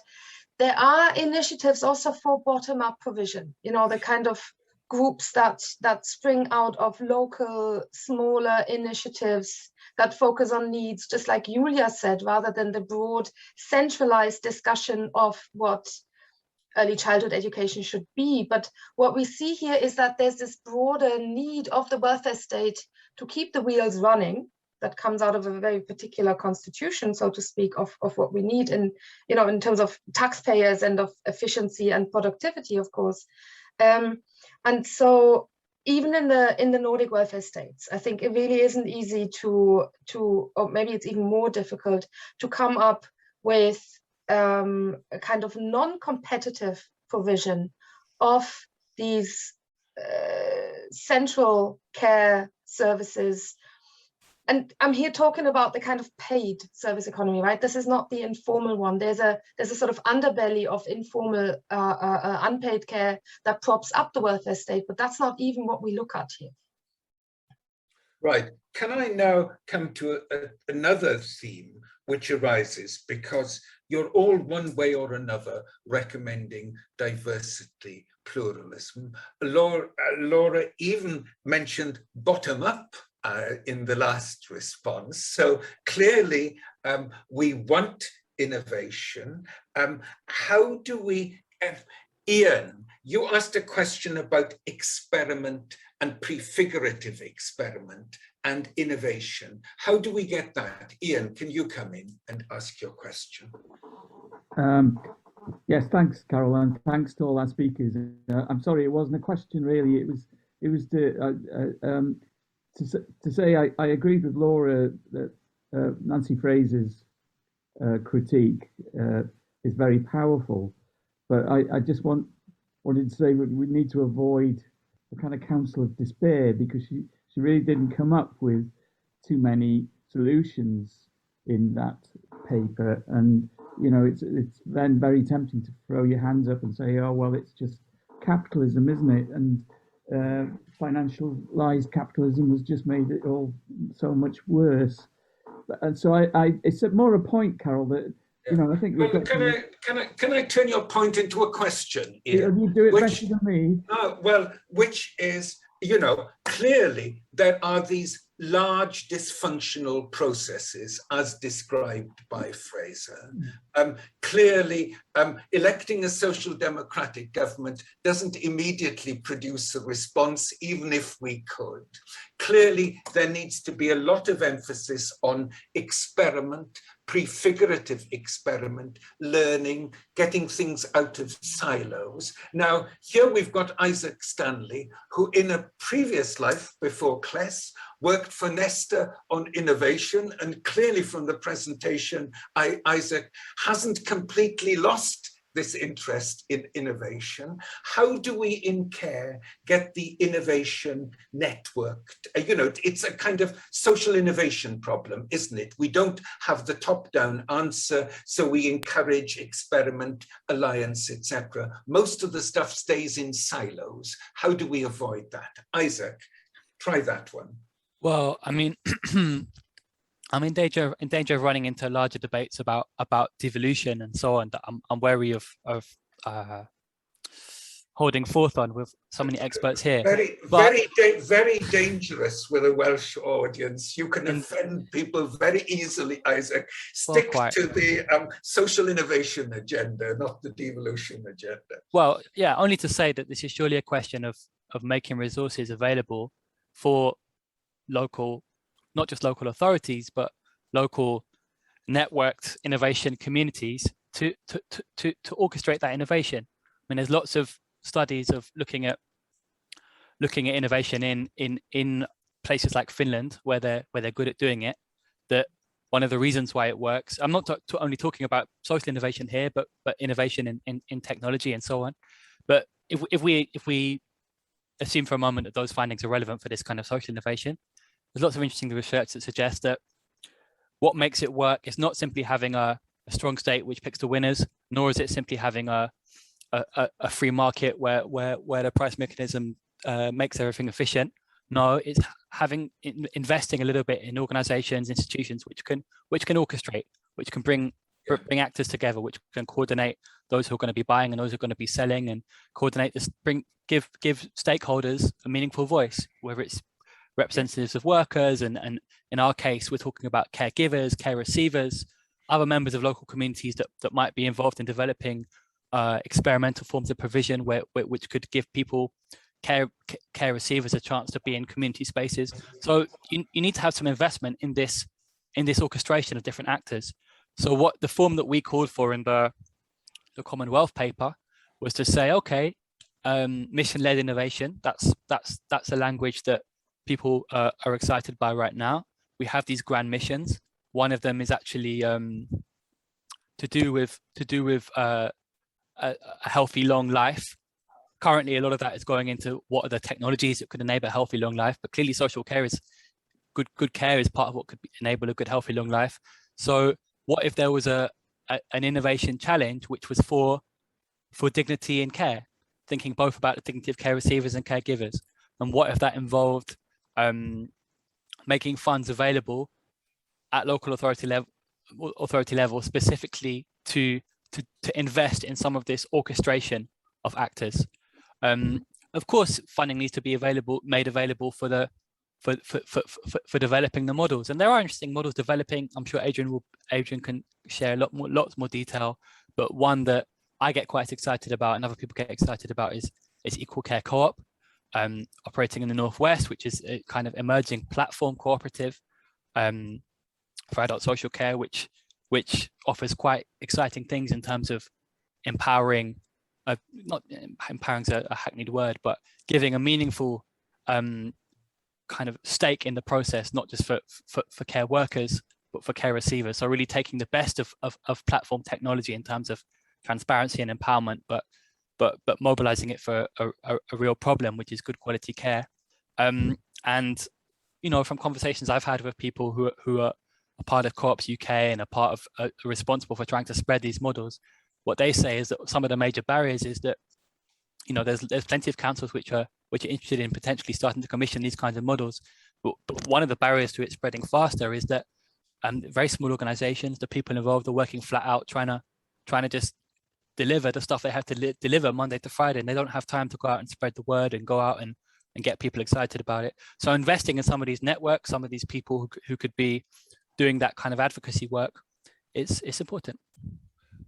there are initiatives also for bottom-up provision, the kind of groups that spring out of local, smaller initiatives that focus on needs, just like Yuliya said, rather than the broad centralized discussion of what early childhood education should be. But what we see here is that there's this broader need of the welfare state to keep the wheels running that comes out of a very particular constitution, so to speak, of what we need in terms of taxpayers and of efficiency and productivity, of course. And so even in the Nordic welfare states, I think it really isn't easy to or maybe it's even more difficult to come up with a kind of non-competitive provision of these central care services. And I'm here talking about the kind of paid service economy, right? This is not the informal one. There's a sort of underbelly of informal unpaid care that props up the welfare state, but that's not even what we look at here. Right. Can I now come to another theme which arises, because you're all one way or another recommending diversity, pluralism. Laura even mentioned bottom up in the last response. So clearly we want innovation. How do we, Ian, you asked a question about experiment and prefigurative experiment and innovation. How do we get that? Ian, can you come in and ask your question? Yes, thanks, Carol, and thanks to all our speakers. I'm sorry, it wasn't a question really. It was to say I agreed with Laura that Nancy Fraser's critique is very powerful, but I just wanted to say we need to avoid the kind of council of despair, because she really didn't come up with too many solutions in that paper. And it's then very tempting to throw your hands up and say, oh well, it's just capitalism, isn't it? And financialized capitalism has just made it all so much worse. And so it's more a point, Karel, that I think we've got. Can I turn your point into a question? Ian? You do it better than me. Well, which is, clearly there are these large dysfunctional processes as described by Fraser. Clearly, electing a social democratic government doesn't immediately produce a response, even if we could. Clearly, there needs to be a lot of emphasis on experiment, prefigurative experiment, learning, getting things out of silos. Now, here we've got Isaac Stanley, who in a previous life before Kless worked for Nesta on innovation, and clearly from the presentation, Isaac hasn't completely lost this interest in innovation. How do we in care get the innovation networked? It's a kind of social innovation problem, isn't it? We don't have the top-down answer, so we encourage experiment, alliance, etc. Most of the stuff stays in silos. How do we avoid that? Isaac, try that one. Well, I mean, I'm in danger of running into larger debates about devolution and so on that I'm wary of holding forth on with so many experts here. Very dangerous with a Welsh audience. You can offend people very easily, Isaac. Stick to the social innovation agenda, not the devolution agenda. Well, yeah, only to say that this is surely a question of making resources available for local, not just local authorities, but local networked innovation communities to orchestrate that innovation. I mean, there's lots of studies of looking at innovation in places like Finland, where they're good at doing it. That one of the reasons why it works. I'm not only talking about social innovation here, but innovation in technology and so on. But if we assume for a moment that those findings are relevant for this kind of social innovation, there's lots of interesting research that suggests that what makes it work is not simply having a strong state which picks the winners, nor is it simply having a free market where the price mechanism makes everything efficient. No, it's investing a little bit in organizations, institutions which can orchestrate, which can bring actors together, which can coordinate those who are going to be buying and those who are going to be selling, and coordinate this, give stakeholders a meaningful voice, whether it's representatives of workers, and in our case, we're talking about caregivers, care receivers, other members of local communities that might be involved in developing experimental forms of provision which could give people, care receivers, a chance to be in community spaces. So you need to have some investment in this orchestration of different actors. So what the form that we called for in the Commonwealth paper was to say, okay, mission-led innovation, that's a language that people are excited by right now. We have these grand missions. One of them is actually to do with a healthy long life. Currently, a lot of that is going into what are the technologies that could enable a healthy long life, but clearly social care is good care is part of what could enable a good healthy long life. So what if there was an innovation challenge which was for dignity in care, thinking both about the dignity of care receivers and caregivers? And what if that involved making funds available at local authority level specifically to invest in some of this orchestration of actors? Of course, funding needs to be made available for developing the models, and there are interesting models developing. I'm sure Adrian can share lots more detail, but one that I get quite excited about and other people get excited about is Equal Care Co-op, operating in the Northwest, which is a kind of emerging platform cooperative for adult social care, which offers quite exciting things in terms of empowering. Not empowering is a hackneyed word, but giving a meaningful kind of stake in the process, not just for care workers, but for care receivers. So really taking the best of platform technology in terms of transparency and empowerment, but mobilizing it for a real problem, which is good quality care. And you know, from conversations I've had with people who are a part of Co-ops UK and a part of responsible for trying to spread these models, what they say is that some of the major barriers is that, you know, there's plenty of councils which are interested in potentially starting to commission these kinds of models, but one of the barriers to it spreading faster is that very small organizations, the people involved are working flat out trying to just deliver the stuff they have to deliver Monday to Friday, and they don't have time to go out and spread the word and go out and get people excited about it. So investing in some of these networks, some of these people who could be doing that kind of advocacy work, it's important.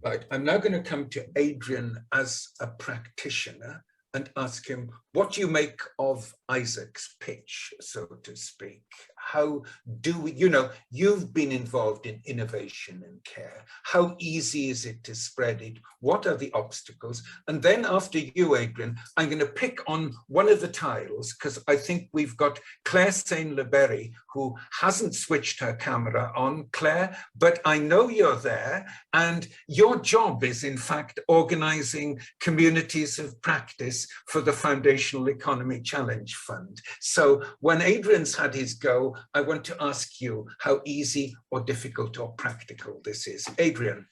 Right, I'm now going to come to Adrian as a practitioner and ask him, what do you make of Isaac's pitch, so to speak? How do we, you know, you've been involved in innovation in care. How easy is it to spread it? What are the obstacles? And then after you, Adrian, I'm going to pick on one of the tiles, because I think we've got Claire Saint-Leberry, who hasn't switched her camera on. Claire, but I know you're there, and your job is in fact organizing communities of practice for the Foundational Economy Challenge Fund. So when Adrian's had his go, I want to ask you how easy or difficult or practical this is. Adrian.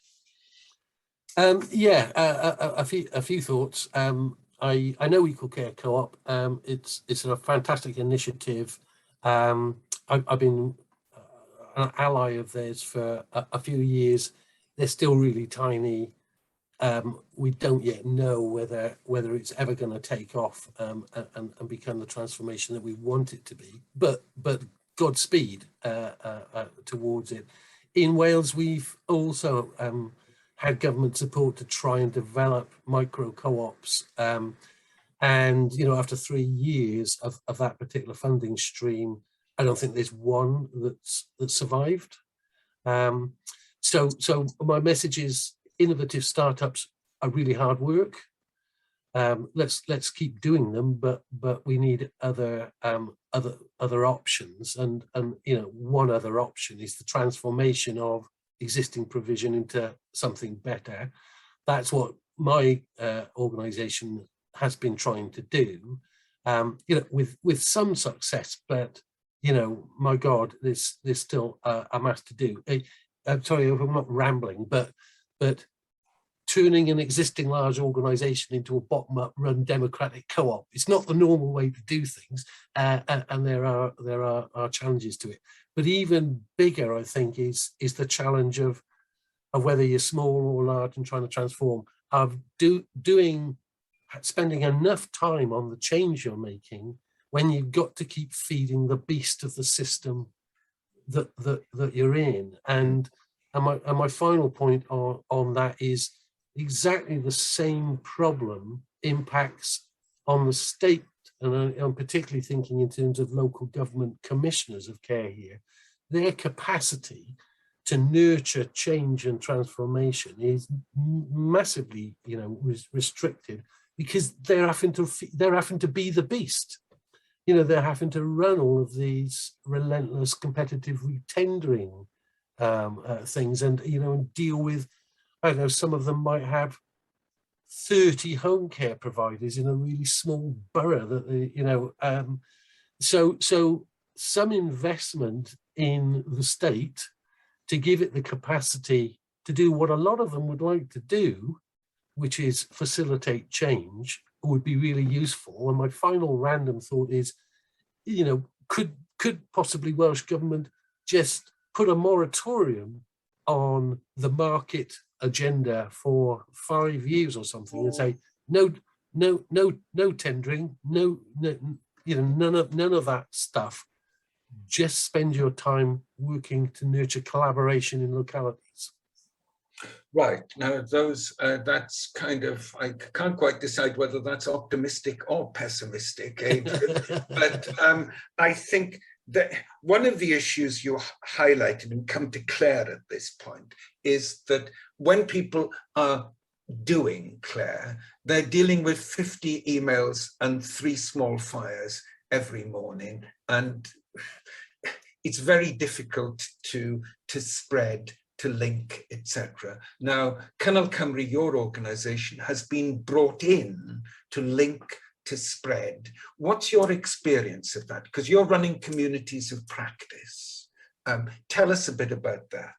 A few thoughts. I know Equal Care Co-op. It's a fantastic initiative. I've been an ally of theirs for a few years. They're still really tiny. We don't yet know whether it's ever going to take off and become the transformation that we want it to be. But Godspeed towards it. In Wales, we've also had government support to try and develop micro co-ops. And you know, after 3 years of that particular funding stream, I don't think there's one that survived. So my message is, innovative startups are really hard work. Let's keep doing them, but we need other options, and you know, one other option is the transformation of existing provision into something better. That's what my organisation has been trying to do, you know, with some success, but you know, my God, there's still a mass to do. I'm sorry if I'm not rambling, but turning an existing large organisation into a bottom-up run democratic co-op, it's not the normal way to do things, and there are challenges to it. But even bigger, I think, is the challenge of whether you're small or large and trying to transform, of spending enough time on the change you're making when you've got to keep feeding the beast of the system that you're in. And my final point on that is exactly the same problem impacts on the state, and I'm particularly thinking in terms of local government commissioners of care here. Their capacity to nurture change and transformation is massively, you know, restricted, because they're having to be the beast. You know, they're having to run all of these relentless competitive retendering things, and you know, and deal with, I don't know, some of them might have 30 home care providers in a really small borough that they, you know, so some investment in the state to give it the capacity to do what a lot of them would like to do, which is facilitate change, would be really useful. And my final random thought is, you know, could possibly Welsh Government just put a moratorium on the market agenda for 5 years or something, and say no tendering, no, you know, none of that stuff. Just spend your time working to nurture collaboration in localities. Right, now those, that's kind of, I can't quite decide whether that's optimistic or pessimistic, Adrian, but I think that one of the issues you highlighted and come to Claire at this point is that when people are doing Claire, they're dealing with 50 emails and 3 small fires every morning, and it's very difficult to spread, to link, etc. Now, Cymru, your organisation, has been brought in to link, to spread. What's your experience of that? Because you're running communities of practice. Tell us a bit about that.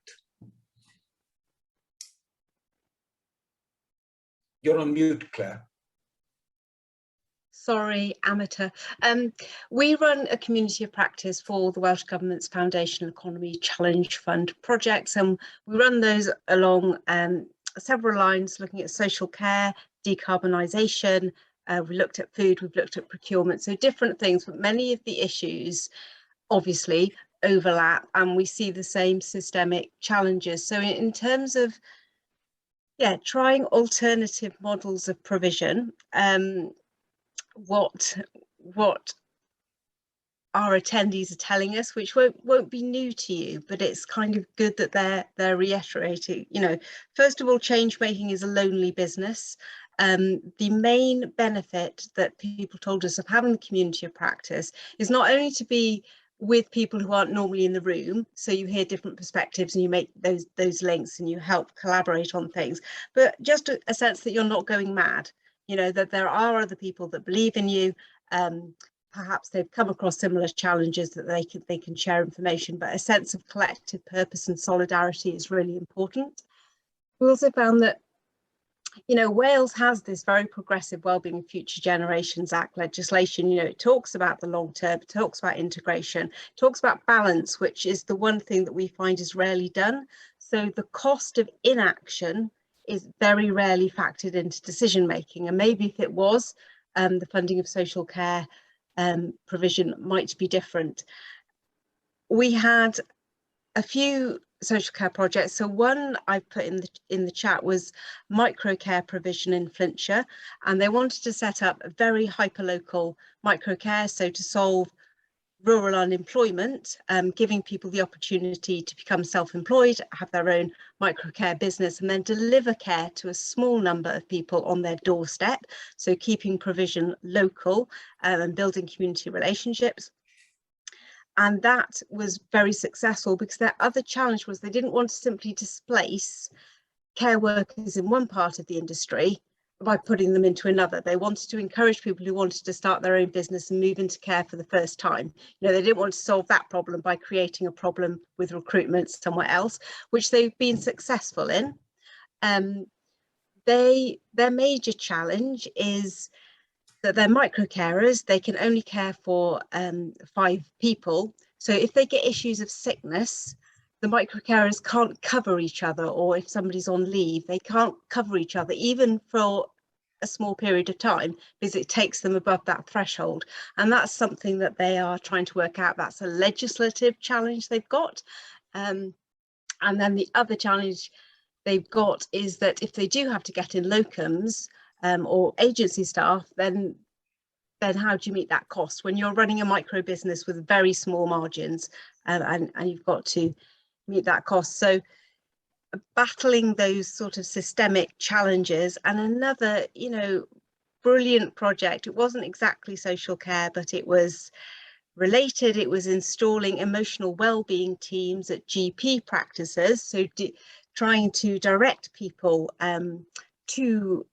You're on mute, Claire. Sorry, amateur. We run a community of practice for the Welsh Government's Foundational Economy Challenge Fund projects, and we run those along several lines, looking at social care, decarbonisation. We looked at food, we've looked at procurement, so different things, but many of the issues obviously overlap, and we see the same systemic challenges. So in terms of trying alternative models of provision, what our attendees are telling us, which won't be new to you, but it's kind of good that they're reiterating. You know, first of all, change making is a lonely business. The main benefit that people told us of having the community of practice is not only to be with people who aren't normally in the room, so you hear different perspectives and you make those links and you help collaborate on things, but just a sense that you're not going mad, you know, that there are other people that believe in you. Perhaps they've come across similar challenges, that they can share information, but a sense of collective purpose and solidarity is really important. We also found that, you know, Wales has this very progressive Wellbeing and Future Generations Act legislation. You know, it talks about the long term, it talks about integration, it talks about balance, which is the one thing that we find is rarely done. So the cost of inaction is very rarely factored into decision making. And maybe if it was, the funding of social care provision might be different. We had a few social care projects. So one I put in the chat was microcare provision in Flintshire, and they wanted to set up a very hyperlocal microcare, so to solve rural unemployment, giving people the opportunity to become self-employed, have their own microcare business, and then deliver care to a small number of people on their doorstep. So keeping provision local and building community relationships. And that was very successful, because their other challenge was they didn't want to simply displace care workers in one part of the industry by putting them into another. They wanted to encourage people who wanted to start their own business and move into care for the first time. You know, they didn't want to solve that problem by creating a problem with recruitment somewhere else, which they've been successful in. Their major challenge is that they're micro carers. They can only care for 5 people. So if they get issues of sickness, the micro carers can't cover each other, or if somebody's on leave, they can't cover each other, even for a small period of time, because it takes them above that threshold. And that's something that they are trying to work out. That's a legislative challenge they've got. And then the other challenge they've got is that if they do have to get in locums, or agency staff, then how do you meet that cost when you're running a micro business with very small margins, and you've got to meet that cost? So battling those sort of systemic challenges. And another, you know, brilliant project, it wasn't exactly social care, but it was related. It was installing emotional well-being teams at GP practices, so trying to direct people to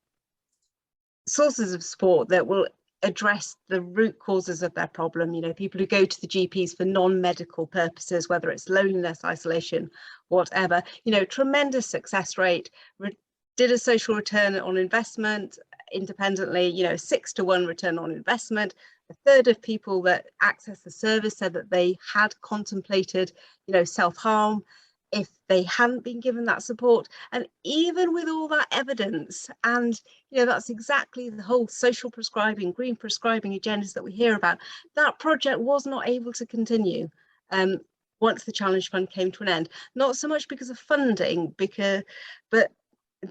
sources of support that will address the root causes of their problem. You know, people who go to the GPs for non-medical purposes, whether it's loneliness, isolation, whatever. You know, tremendous success rate. Did a social return on investment independently, you know, 6-to-1 return on investment. A third of people that access the service said that they had contemplated, you know, self-harm if they hadn't been given that support. And even with all that evidence, and you know, that's exactly the whole social prescribing, green prescribing agendas that we hear about, that project was not able to continue once the Challenge Fund came to an end. Not so much because of funding, but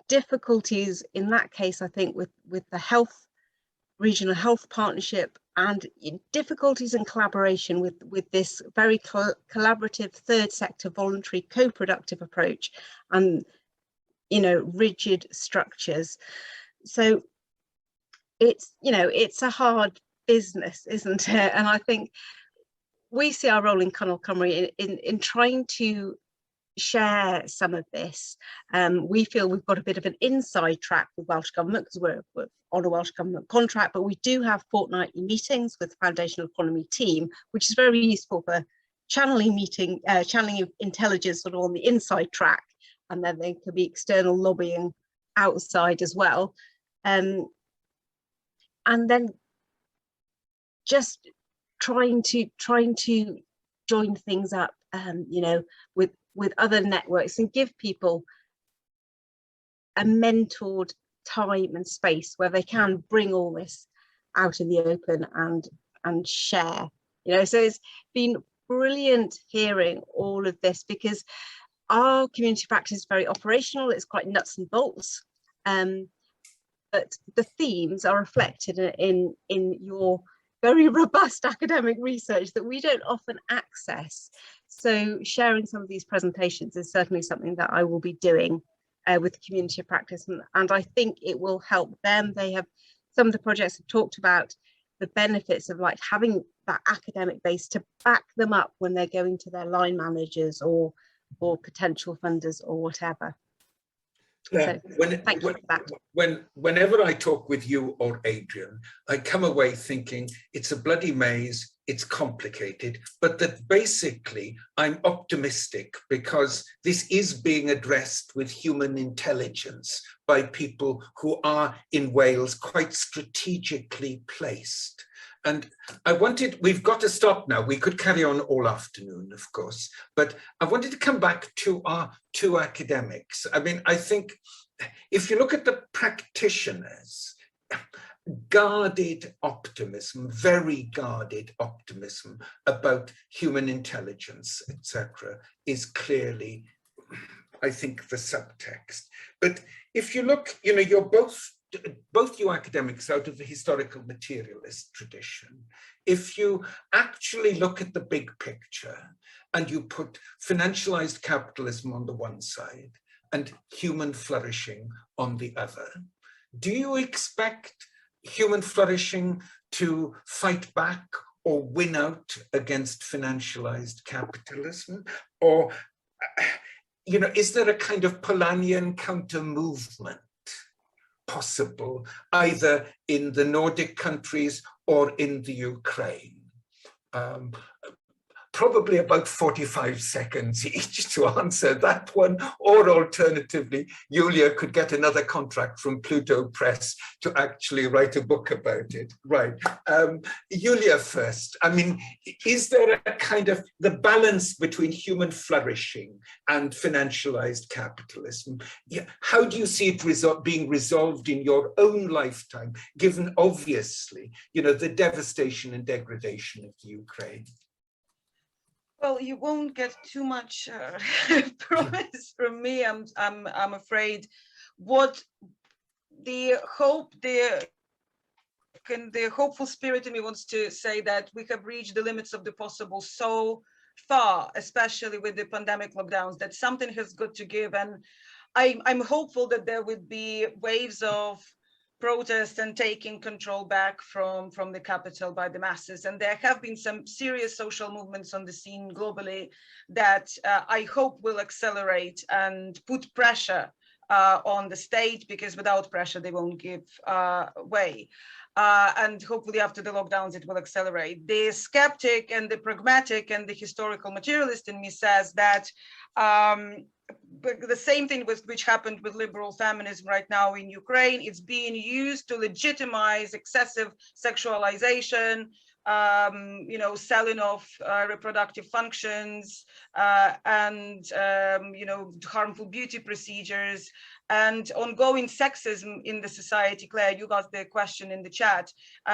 difficulties in that case, I think, with the regional health partnership, and difficulties in collaboration with this very collaborative third sector voluntary co-productive approach, and you know, rigid structures. So it's, you know, it's a hard business, isn't it? And I think we see our role in Cyngor Cymru in trying to share some of this. We feel we've got a bit of an inside track with Welsh Government, because we're on a Welsh Government contract, but we do have fortnightly meetings with the Foundational Economy team, which is very useful for channeling intelligence sort of on the inside track, and then there could be external lobbying outside as well. And then just trying to join things up, you know, with other networks and give people a mentored time and space where they can bring all this out in the open and share, you know. So it's been brilliant hearing all of this, because our community practice is very operational, it's quite nuts and bolts, but the themes are reflected in your very robust academic research that we don't often access. So sharing some of these presentations is certainly something that I will be doing with community practice, and I think it will help them. They have, some of the projects have talked about the benefits of like having that academic base to back them up when they're going to their line managers or potential funders or whatever. Yeah. So Whenever I talk with you or Adrian, I come away thinking it's a bloody maze, it's complicated, but that basically I'm optimistic because this is being addressed with human intelligence by people who are in Wales quite strategically placed. And we've got to stop now. We could carry on all afternoon, of course, but I wanted to come back to our two academics. I mean, I think if you look at the practitioners, guarded optimism, very guarded optimism about human intelligence, etc., is clearly, I think, the subtext. But if you look, you know, you're both you academics out of the historical materialist tradition. If you actually look at the big picture and you put financialized capitalism on the one side and human flourishing on the other, do you expect human flourishing to fight back or win out against financialized capitalism? Or, you know, is there a kind of Polanyian counter movement possible either in the Nordic countries or in the Ukraine? Probably about 45 seconds each to answer that one, or alternatively, Yuliya could get another contract from Pluto Press to actually write a book about it. Right. Yuliya first. I mean, is there a kind of the balance between human flourishing and financialized capitalism? Yeah. How do you see it being resolved in your own lifetime, given obviously, you know, the devastation and degradation of the Ukraine? Well, you won't get too much promise from me. I'm afraid. What the hopeful spirit in me wants to say that we have reached the limits of the possible so far, especially with the pandemic lockdowns, that something has got to give. And I'm hopeful that there would be waves of protest and taking control back from the capital by the masses. And there have been some serious social movements on the scene globally that I hope will accelerate and put pressure on the state, because without pressure, they won't give way. And hopefully after the lockdowns, it will accelerate. The skeptic and the pragmatic and the historical materialist in me says that the same thing which happened with liberal feminism right now in Ukraine, it's being used to legitimize excessive sexualization, you know, selling of reproductive functions and, you know, harmful beauty procedures and ongoing sexism in the society. Claire, you got the question in the chat.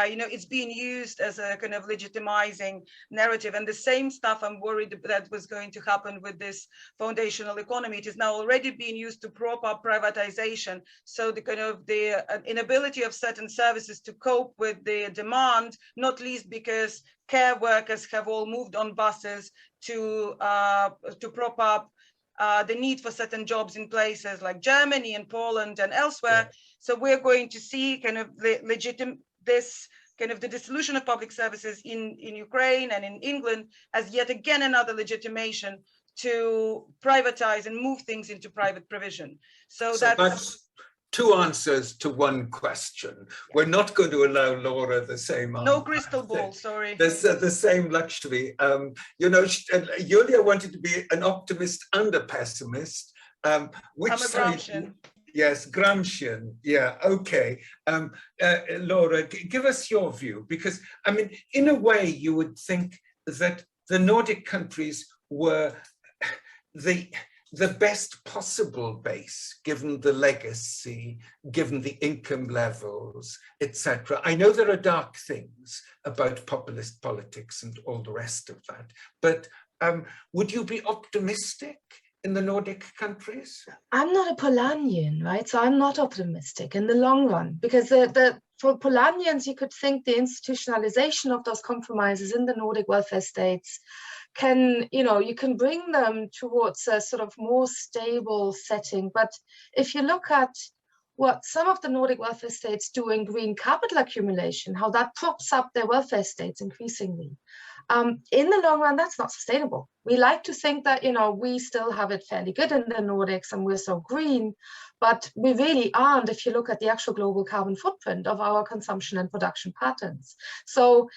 You know, it's being used as a kind of legitimizing narrative, and the same stuff I'm worried that was going to happen with this foundational economy. It is now already being used to prop up privatization. So the kind of the inability of certain services to cope with the demand, not least because care workers have all moved on buses to prop up the need for certain jobs in places like Germany and Poland and elsewhere. Yeah. So we're going to see kind of the dissolution of public services in Ukraine and in England as yet again another legitimation to privatize and move things into private provision. So that's 2 answers to 1 question. We're not going to allow Laura the same answer. No crystal ball, sorry. There's the same luxury. You know, Yuliya wanted to be an optimist and a pessimist. Which I'm a Gramscian. Yes, Gramscian. Yeah, okay. Laura, give us your view, because, I mean, in a way, you would think that the Nordic countries were the best possible base, given the legacy, given the income levels, etc. I know there are dark things about populist politics and all the rest of that, but would you be optimistic in the Nordic countries? I'm not a Polanyian, right? So I'm not optimistic in the long run, because for Polanyians, you could think the institutionalization of those compromises in the Nordic welfare states can, you know, you can bring them towards a sort of more stable setting. But if you look at what some of the Nordic welfare states do in green capital accumulation, how that props up their welfare states increasingly, in the long run, that's not sustainable. We like to think that, you know, we still have it fairly good in the Nordics and we're so green, but we really aren't if you look at the actual global carbon footprint of our consumption and production patterns. So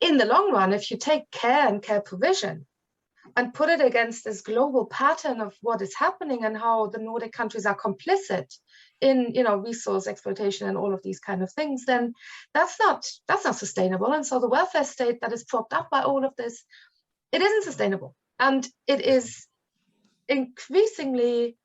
in the long run, if you take care and care provision and put it against this global pattern of what is happening and how the Nordic countries are complicit in, you know, resource exploitation and all of these kind of things, then that's not sustainable. And so the welfare state that is propped up by all of this, it isn't sustainable. And it is increasingly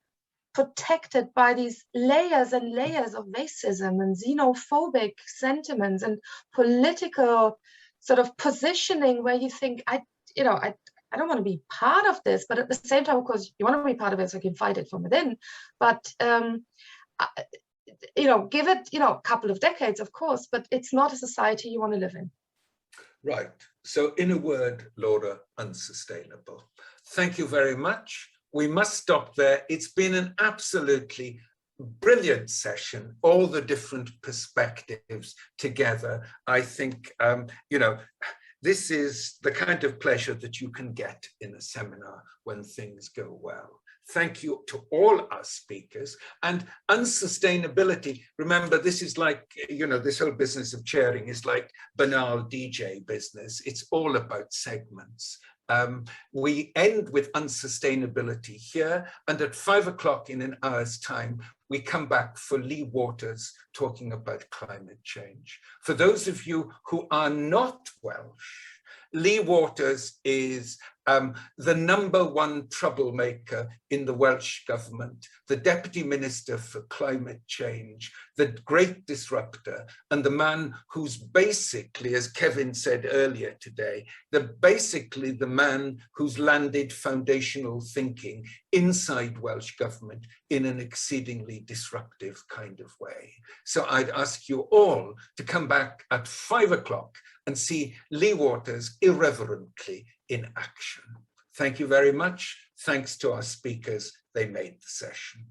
protected by these layers and layers of racism and xenophobic sentiments and political sort of positioning where you think, I don't want to be part of this, but at the same time, of course, you want to be part of it so you can fight it from within. But, you know, give it, you know, a couple of decades, of course, but it's not a society you want to live in. Right. So in a word, Laura, unsustainable. Thank you very much. We must stop there. It's been an absolutely brilliant session, all the different perspectives together. I think, you know, this is the kind of pleasure that you can get in a seminar when things go well. Thank you to all our speakers. And unsustainability, remember, this is like, you know, this whole business of chairing is like banal DJ business. It's all about segments. We end with unsustainability here, and at 5 o'clock in an hour's time, we come back for Lee Waters talking about climate change. For those of you who are not Welsh, Lee Waters is the #1 troublemaker in the Welsh government, the Deputy Minister for Climate Change, the great disruptor, and the man who's basically, as Kevin said earlier today, basically the man who's landed foundational thinking inside Welsh government in an exceedingly disruptive kind of way. So I'd ask you all to come back at 5 o'clock and see Lee Waters irreverently in action. Thank you very much. Thanks to our speakers. They made the session.